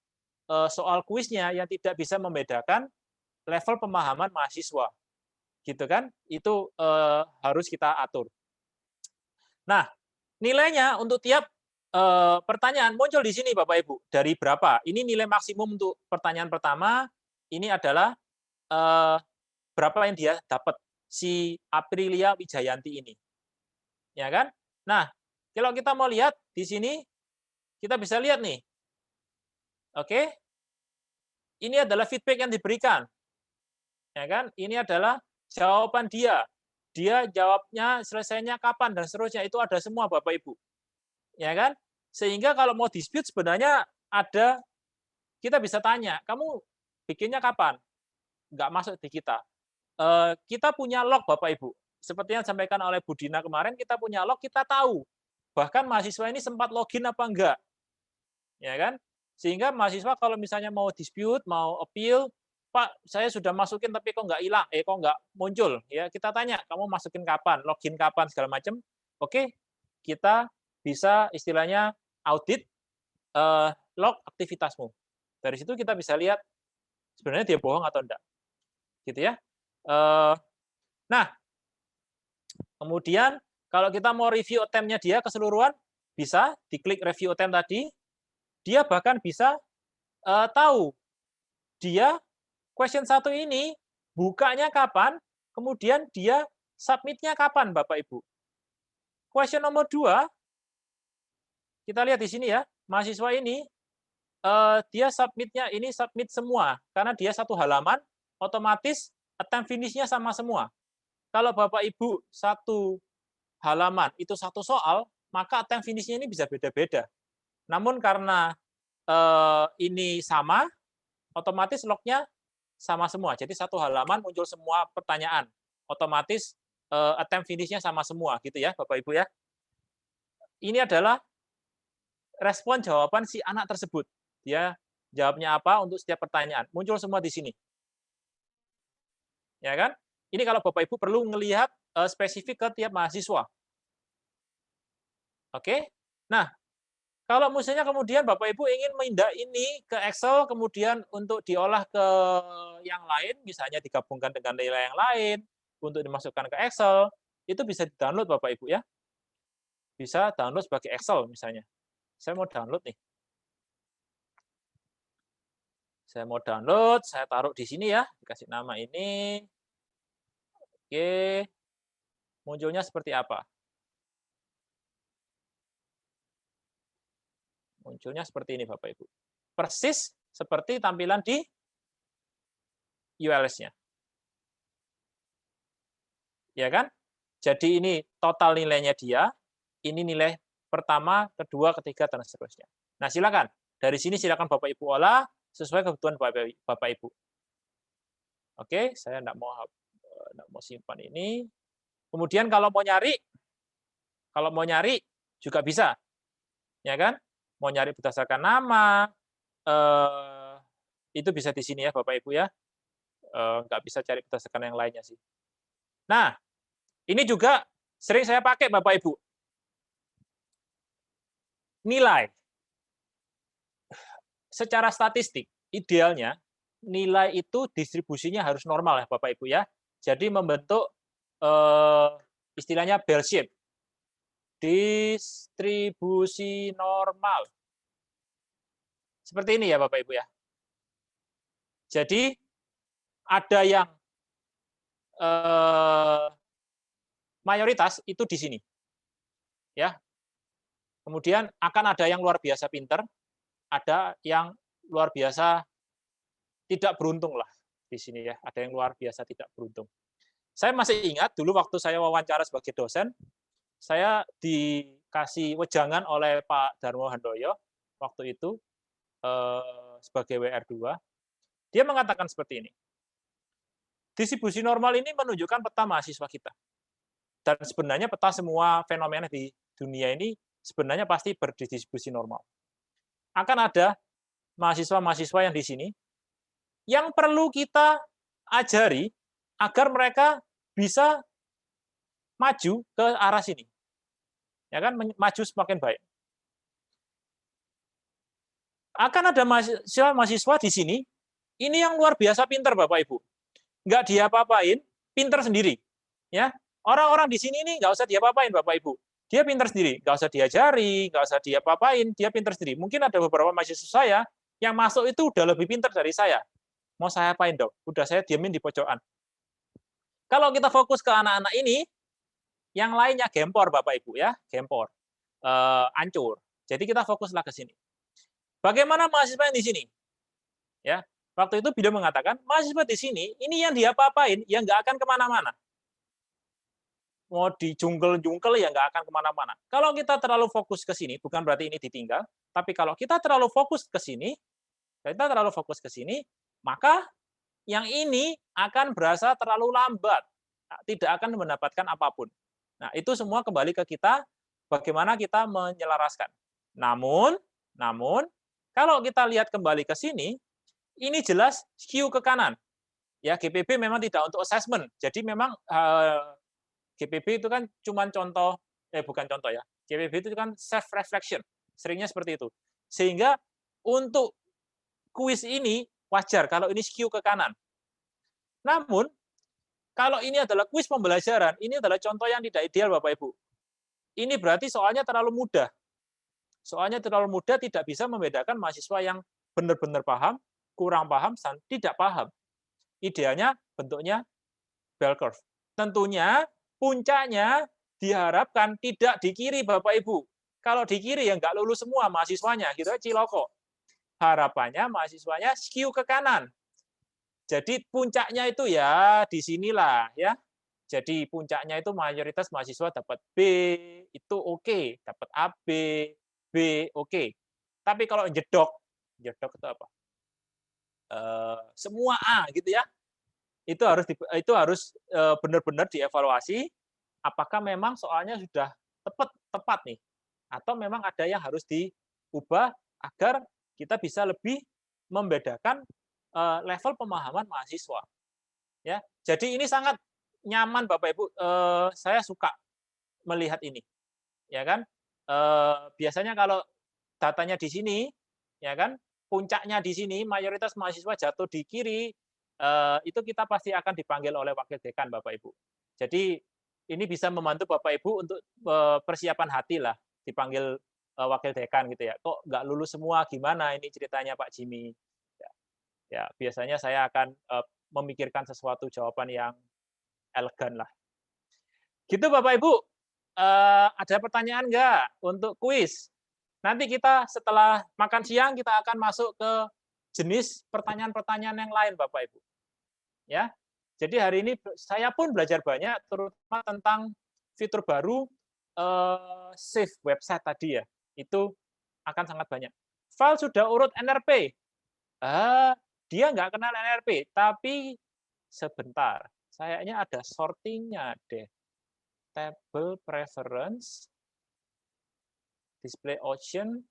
soal kuisnya yang tidak bisa membedakan level pemahaman mahasiswa. Gitu kan? Itu harus kita atur. Nah, nilainya untuk tiap pertanyaan muncul di sini Bapak Ibu. Dari berapa? Ini nilai maksimum untuk pertanyaan pertama, ini adalah berapa yang dia dapat si Aprilia Wijayanti ini. Ya kan? Nah, kalau kita mau lihat di sini, kita bisa lihat nih. Oke. Ini adalah feedback yang diberikan. Ya kan? Ini adalah jawaban dia. Dia jawabnya selesainya kapan dan seterusnya, itu ada semua Bapak Ibu. Ya kan? Sehingga kalau mau dispute sebenarnya ada, kita bisa tanya, kamu bikinnya kapan? Nggak masuk di kita. Kita punya log Bapak Ibu. Seperti yang disampaikan oleh Bu Dina kemarin, kita punya log, kita tahu. Bahkan mahasiswa ini sempat login apa enggak. Ya kan? Sehingga mahasiswa kalau misalnya mau dispute, mau appeal, Pak, saya sudah masukin tapi kok nggak hilang, kok nggak muncul. Ya, kita tanya, kamu masukin kapan, login kapan, segala macam. Oke, kita bisa istilahnya audit log aktivitasmu. Dari situ kita bisa lihat sebenarnya dia bohong atau enggak. Gitu ya. Nah, kemudian kalau kita mau review attempt-nya dia keseluruhan, bisa diklik review attempt tadi. Dia bahkan bisa tahu dia question 1 ini bukanya kapan, kemudian dia submit-nya kapan, Bapak Ibu. Question nomor 2, kita lihat di sini ya, mahasiswa ini dia submit-nya ini submit semua, karena dia 1 halaman, otomatis attempt finish-nya sama semua. Kalau Bapak Ibu 1 halaman itu 1 soal, maka attempt finish-nya ini bisa beda-beda. Namun karena ini sama, otomatis log-nya sama semua. Jadi 1 halaman muncul semua pertanyaan. Otomatis attempt finish-nya sama semua gitu ya, Bapak Ibu ya. Ini adalah respon jawaban si anak tersebut. Dia jawabnya apa untuk setiap pertanyaan. Muncul semua di sini. Ya kan? Ini kalau Bapak Ibu perlu melihat spesifik ke tiap mahasiswa. Oke? Nah, kalau misalnya kemudian Bapak Ibu ingin mindah ini ke Excel, kemudian untuk diolah ke yang lain, misalnya digabungkan dengan nilai yang lain, untuk dimasukkan ke Excel, itu bisa di-download Bapak Ibu ya. Bisa download sebagai Excel misalnya. Saya mau download nih. Saya mau download, saya taruh di sini ya, dikasih nama ini. Oke. Munculnya seperti apa? Munculnya seperti ini Bapak Ibu. Persis seperti tampilan di ULS-nya. Ya kan? Jadi ini total nilainya dia, ini nilai pertama, kedua, ketiga, dan seterusnya. Nah, silakan. Dari sini silakan Bapak Ibu olah sesuai kebutuhan Bapak Ibu. Oke, saya enggak mau simpan ini. Kemudian kalau mau nyari juga bisa. Ya kan? Mau nyari berdasarkan nama, itu bisa di sini ya Bapak Ibu ya. Nggak bisa cari berdasarkan yang lainnya sih. Nah, ini juga sering saya pakai Bapak Ibu. Nilai. Secara statistik, idealnya nilai itu distribusinya harus normal ya Bapak Ibu ya. Jadi membentuk istilahnya bell shape. Distribusi normal. Seperti ini ya Bapak Ibu ya. Jadi ada yang mayoritas itu di sini. Ya. Kemudian akan ada yang luar biasa pinter, ada yang luar biasa tidak beruntung lah di sini ya. Ada yang luar biasa tidak beruntung. Saya masih ingat dulu waktu saya wawancara sebagai dosen, saya dikasih wejangan oleh Pak Darmo Handoyo waktu itu. sebagai WR2, dia mengatakan seperti ini. Distribusi normal ini menunjukkan peta mahasiswa kita. Dan sebenarnya peta semua fenomena di dunia ini sebenarnya pasti berdistribusi normal. Akan ada mahasiswa-mahasiswa yang di sini yang perlu kita ajari agar mereka bisa maju ke arah sini. Ya kan, maju semakin baik. Akan ada mahasiswa di sini, ini yang luar biasa pintar Bapak Ibu. Nggak diapa-apain, pintar sendiri. Ya, orang-orang di sini ini nggak usah diapa-apain Bapak Ibu. Dia pintar sendiri, nggak usah diajari, nggak usah diapa-apain, dia pintar sendiri. Mungkin ada beberapa mahasiswa saya yang masuk itu udah lebih pintar dari saya. Mau saya apain dong? Udah saya diamin di pojokan. Kalau kita fokus ke anak-anak ini, yang lainnya gempor Bapak Ibu ya, gempor, hancur. Jadi kita fokuslah ke sini. Bagaimana mahasiswa yang di sini? Ya, waktu itu beliau mengatakan, mahasiswa di sini, ini yang diapa-apain, yang nggak akan kemana-mana. Mau dijungkel-jungkel, ya nggak akan kemana-mana. Kalau kita terlalu fokus ke sini, bukan berarti ini ditinggal, tapi kalau kita terlalu fokus ke sini, maka yang ini akan berasa terlalu lambat, tidak akan mendapatkan apapun. Nah, itu semua kembali ke kita, bagaimana kita menyelaraskan. Namun, kalau kita lihat kembali ke sini, ini jelas skew ke kanan. Ya, GPB memang tidak untuk assessment. Jadi memang GPB itu kan cuma contoh, bukan contoh ya. GPB itu kan self reflection. Seringnya seperti itu. Sehingga untuk kuis ini wajar kalau ini skew ke kanan. Namun, kalau ini adalah kuis pembelajaran, ini adalah contoh yang tidak ideal Bapak Ibu. Ini berarti soalnya terlalu mudah. Soalnya terlalu mudah, tidak bisa membedakan mahasiswa yang benar-benar paham, kurang paham, dan tidak paham. Idealnya bentuknya bell curve. Tentunya puncaknya diharapkan tidak di kiri Bapak Ibu. Kalau di kiri ya nggak lulus semua mahasiswanya, gitu ciloko. Harapannya mahasiswanya skew ke kanan. Jadi puncaknya itu ya di sinilah ya. Jadi puncaknya itu mayoritas mahasiswa dapat B, itu oke, dapat AB, B, oke. Tapi kalau jedok itu apa? Semua A gitu ya. Itu harus benar-benar dievaluasi apakah memang soalnya sudah tepat nih atau memang ada yang harus diubah agar kita bisa lebih membedakan level pemahaman mahasiswa. Ya. Jadi ini sangat nyaman Bapak Ibu, saya suka melihat ini. Ya kan? Biasanya kalau datanya di sini, ya kan, puncaknya di sini, mayoritas mahasiswa jatuh di kiri, itu kita pasti akan dipanggil oleh wakil dekan, Bapak Ibu. Jadi ini bisa membantu Bapak Ibu untuk persiapan hati lah, dipanggil wakil dekan gitu ya. Kok nggak lulus semua, gimana ini ceritanya Pak Jimmy? Ya biasanya saya akan memikirkan sesuatu jawaban yang elegan lah. Gitu Bapak Ibu. Ada pertanyaan nggak untuk kuis? Nanti kita setelah makan siang kita akan masuk ke jenis pertanyaan-pertanyaan yang lain Bapak Ibu. Ya. Jadi hari ini saya pun belajar banyak terutama tentang fitur baru save website tadi ya. Itu akan sangat banyak. File sudah urut NRP. Dia nggak kenal NRP, tapi sebentar. Sayangnya ada sortingnya deh. Table preference, display option,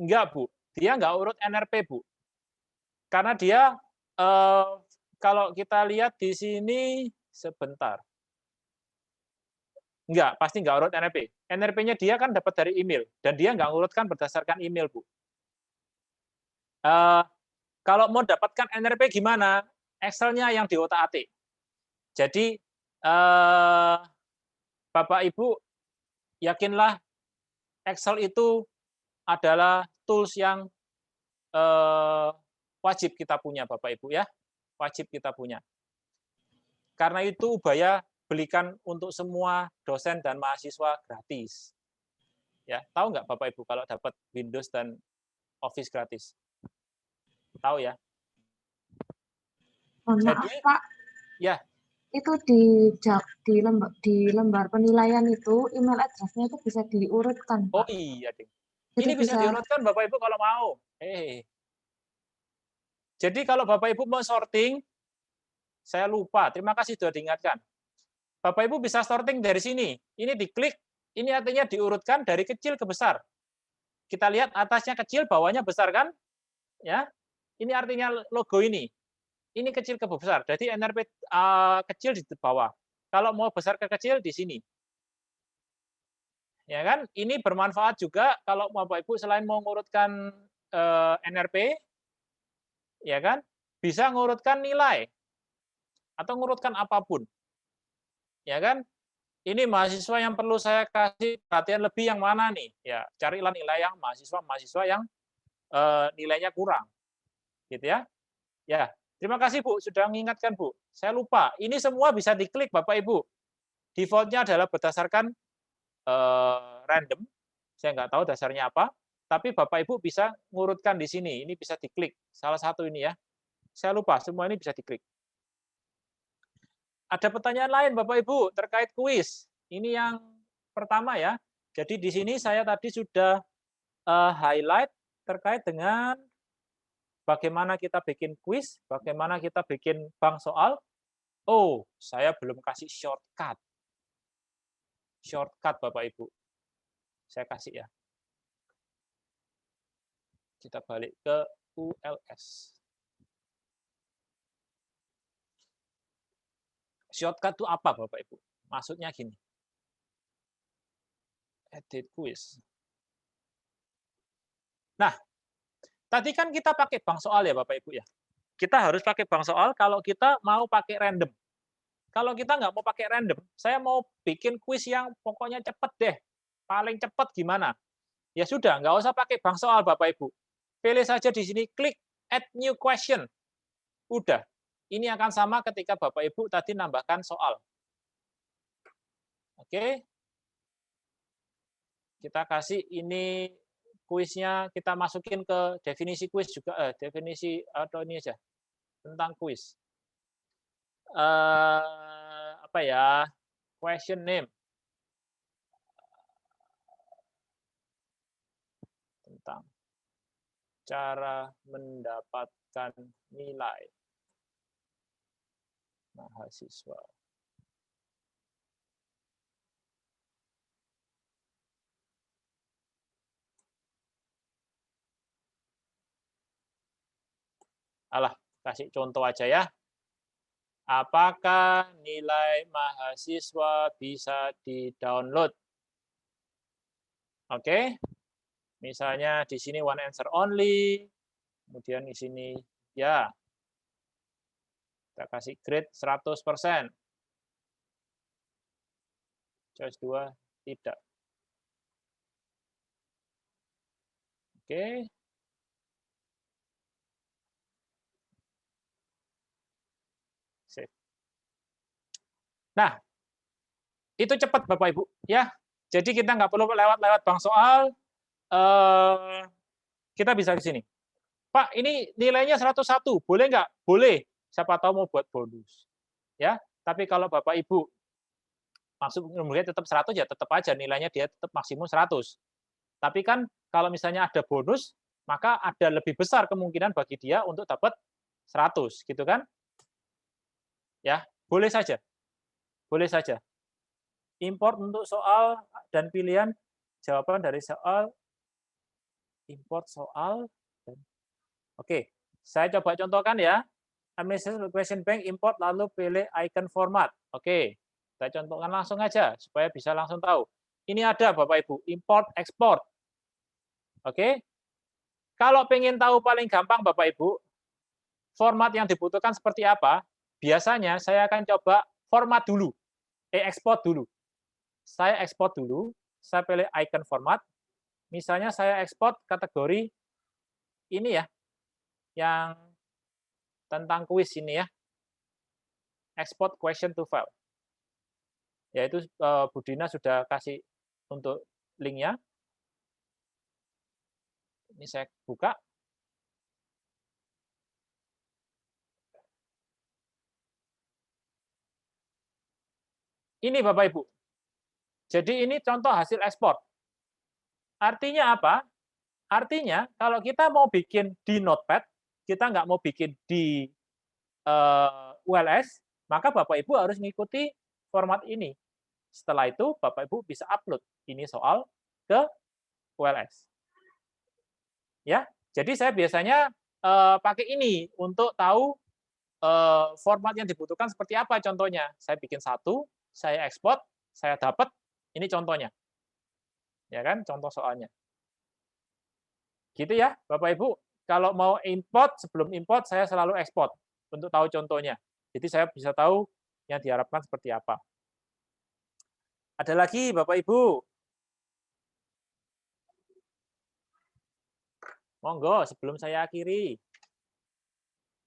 enggak Bu, dia enggak urut NRP Bu, karena dia kalau kita lihat di sini sebentar, enggak, pasti enggak urut NRP. NRP-nya dia kan dapat dari email dan dia enggak urutkan berdasarkan email Bu. Kalau mau dapatkan NRP gimana? Excel-nya yang di otak-atik. Jadi Bapak Ibu yakinlah Excel itu adalah tools yang wajib kita punya Bapak Ibu ya, wajib kita punya. Karena itu Ubaya belikan untuk semua dosen dan mahasiswa gratis. Ya, tahu nggak Bapak Ibu kalau dapat Windows dan Office gratis? Tahu ya? Maaf Pak. Ya. Itu di lembar penilaian itu email address-nya itu bisa diurutkan Pak. Oh iya, Ding. Ini Jadi bisa bisa diurutkan Bapak Ibu kalau mau. Jadi kalau Bapak Ibu mau sorting, saya lupa. Terima kasih sudah diingatkan. Bapak Ibu bisa sorting dari sini. Ini diklik, ini artinya diurutkan dari kecil ke besar. Kita lihat atasnya kecil, bawahnya besar kan? Ya. Ini artinya logo ini. Ini kecil ke besar. Jadi NRP kecil di bawah. Kalau mau besar ke kecil di sini. Ya kan? Ini bermanfaat juga kalau Bapak Ibu selain mau ngurutkan NRP, ya kan? Bisa ngurutkan nilai atau ngurutkan apapun. Ya kan? Ini mahasiswa yang perlu saya kasih perhatian lebih yang mana nih? Ya, carilah nilai yang mahasiswa yang nilainya kurang. Gitu ya. Ya, terima kasih Bu sudah mengingatkan Bu. Saya lupa. Ini semua bisa diklik Bapak Ibu. Default-nya adalah berdasarkan random. Saya nggak tahu dasarnya apa. Tapi Bapak Ibu bisa ngurutkan di sini. Ini bisa diklik. Salah satu ini ya. Saya lupa. Semua ini bisa diklik. Ada pertanyaan lain Bapak Ibu terkait kuis. Ini yang pertama ya. Jadi di sini saya tadi sudah highlight terkait dengan bagaimana kita bikin kuis, bagaimana kita bikin bank soal. Oh, saya belum kasih shortcut. Shortcut Bapak Ibu. Saya kasih ya. Kita balik ke ULS. Shortcut itu apa Bapak Ibu? Maksudnya gini. Edit quiz. Nah, tadi kan kita pakai bank soal ya Bapak Ibu ya. Kita harus pakai bank soal kalau kita mau pakai random. Kalau kita nggak mau pakai random, saya mau bikin kuis yang pokoknya cepet deh. Paling cepet gimana? Ya sudah, nggak usah pakai bank soal Bapak Ibu. Pilih saja di sini, klik add new question. Udah. Ini akan sama ketika Bapak Ibu tadi nambahkan soal. Oke. Kita kasih ini kuisnya, kita masukin ke definisi kuis juga, definisi atau ini aja, tentang kuis. Apa ya, question name. Tentang cara mendapatkan nilai mahasiswa. Alah, kasih contoh aja ya. Apakah nilai mahasiswa bisa di-download? Oke. Misalnya di sini one answer only, kemudian di sini ya. Kita kasih grade 100%. Choice 2 tidak. Oke. Save. Nah, itu cepat Bapak Ibu ya. Jadi kita nggak perlu lewat-lewat bank soal. Kita bisa di sini. Pak, ini nilainya 101, boleh nggak? Boleh. Siapa tahu mau buat bonus. Ya, tapi kalau Bapak Ibu maksud nilainya tetap 100 ya tetap aja nilainya dia tetap maksimum 100. Tapi kan kalau misalnya ada bonus, maka ada lebih besar kemungkinan bagi dia untuk dapat 100, gitu kan? Ya, boleh saja. Boleh saja. Import untuk soal dan pilihan jawaban dari soal, import soal. Oke, saya coba contohkan ya. Administration Question Bank import lalu pilih icon format. Oke, saya contohkan langsung aja supaya bisa langsung tahu. Ini ada Bapak Ibu, import export. Oke. Kalau pengen tahu paling gampang Bapak Ibu, format yang dibutuhkan seperti apa? Biasanya saya akan coba format dulu. Export dulu. Saya ekspor dulu, saya pilih icon format. Misalnya saya ekspor kategori ini ya, yang tentang kuis ini ya. Export question to file. Yaitu Bu Dina sudah kasih untuk linknya. Ini saya buka. Ini Bapak Ibu. Jadi ini contoh hasil ekspor. Artinya apa? Artinya, kalau kita mau bikin di Notepad, kita nggak mau bikin di ULS, maka Bapak Ibu harus mengikuti format ini. Setelah itu, Bapak Ibu bisa upload ini soal ke ULS. Ya, jadi saya biasanya pakai ini untuk tahu format yang dibutuhkan seperti apa contohnya. Saya bikin satu, saya ekspor, saya dapat, ini contohnya. Ya kan, contoh soalnya. Gitu ya, Bapak Ibu. Kalau mau import, sebelum import saya selalu ekspor untuk tahu contohnya. Jadi saya bisa tahu yang diharapkan seperti apa. Ada lagi Bapak Ibu? Monggo sebelum saya akhiri.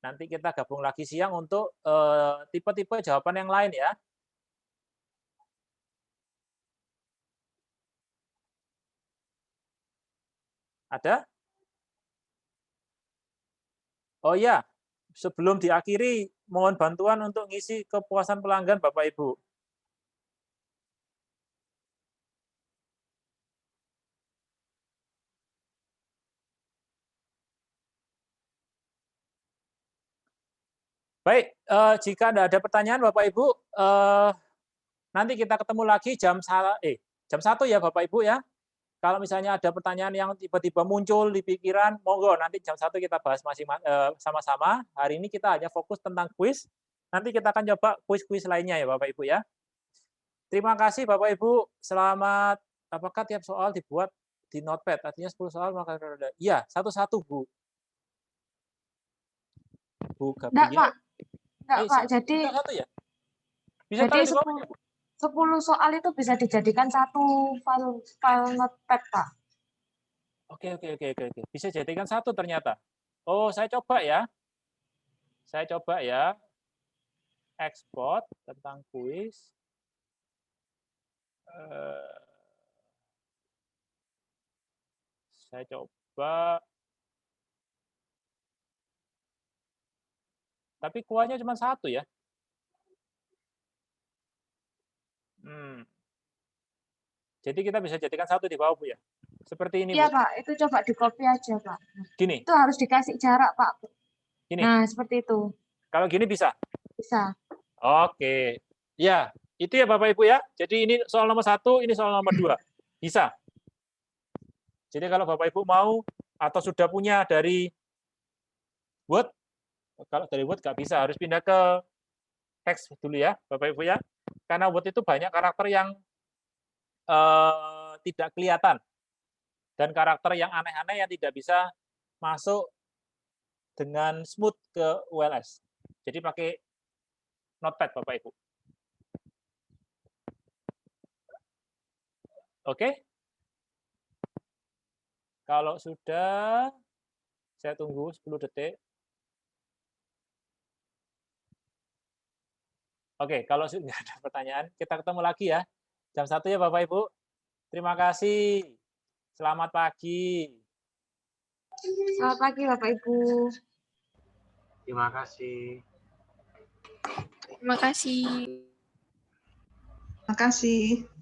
Nanti kita gabung lagi siang untuk tipe-tipe jawaban yang lain ya. Ada? Oh iya, sebelum diakhiri, mohon bantuan untuk ngisi kepuasan pelanggan Bapak Ibu. Baik, jika tidak ada pertanyaan Bapak Ibu, nanti kita ketemu lagi jam 1 ya Bapak Ibu ya. Kalau misalnya ada pertanyaan yang tiba-tiba muncul di pikiran, monggo nanti jam 1 kita bahas sama-sama. Hari ini kita hanya fokus tentang kuis. Nanti kita akan coba kuis-kuis lainnya ya Bapak Ibu ya. Terima kasih Bapak Ibu. Selamat. Apakah tiap soal dibuat di Notepad? Artinya 10 soal maka iya, satu-satu Bu. Bu Enggak, Gabriel. Pak. Enggak, Pak. Jadi Bisa satu ya? Bisa jadi taruh di bawah ya, Bu? 10 soal itu bisa dijadikan satu file Notepad, Pak. Oke. Bisa jadikan satu ternyata. Oh, saya coba ya. Saya coba ya. Ekspor tentang kuis. Saya coba. Tapi kuahnya cuma satu ya. Jadi kita bisa jadikan satu di bawah Bu ya. Seperti ini Iya, Bu. Pak. Itu coba di-copy aja, Pak. Gini. Itu harus dikasih jarak, Pak. Gini. Nah, seperti itu. Kalau gini bisa? Bisa. Oke. Ya, itu ya Bapak Ibu ya. Jadi ini soal nomor 1, ini soal nomor 2. Bisa. Jadi kalau Bapak Ibu mau atau sudah punya dari Word, kalau dari Word nggak bisa, harus pindah ke teks dulu ya Bapak Ibu ya. Karena Word itu banyak karakter yang tidak kelihatan. Dan karakter yang aneh-aneh yang tidak bisa masuk dengan smooth ke ULS. Jadi pakai Notepad Bapak Ibu. Oke? Kalau sudah, saya tunggu 10 detik. Oke, kalau sudah ada pertanyaan, kita ketemu lagi ya. Jam 1 ya Bapak Ibu. Terima kasih. Selamat pagi. Selamat pagi, Bapak Ibu. Terima kasih. Terima kasih. Terima kasih.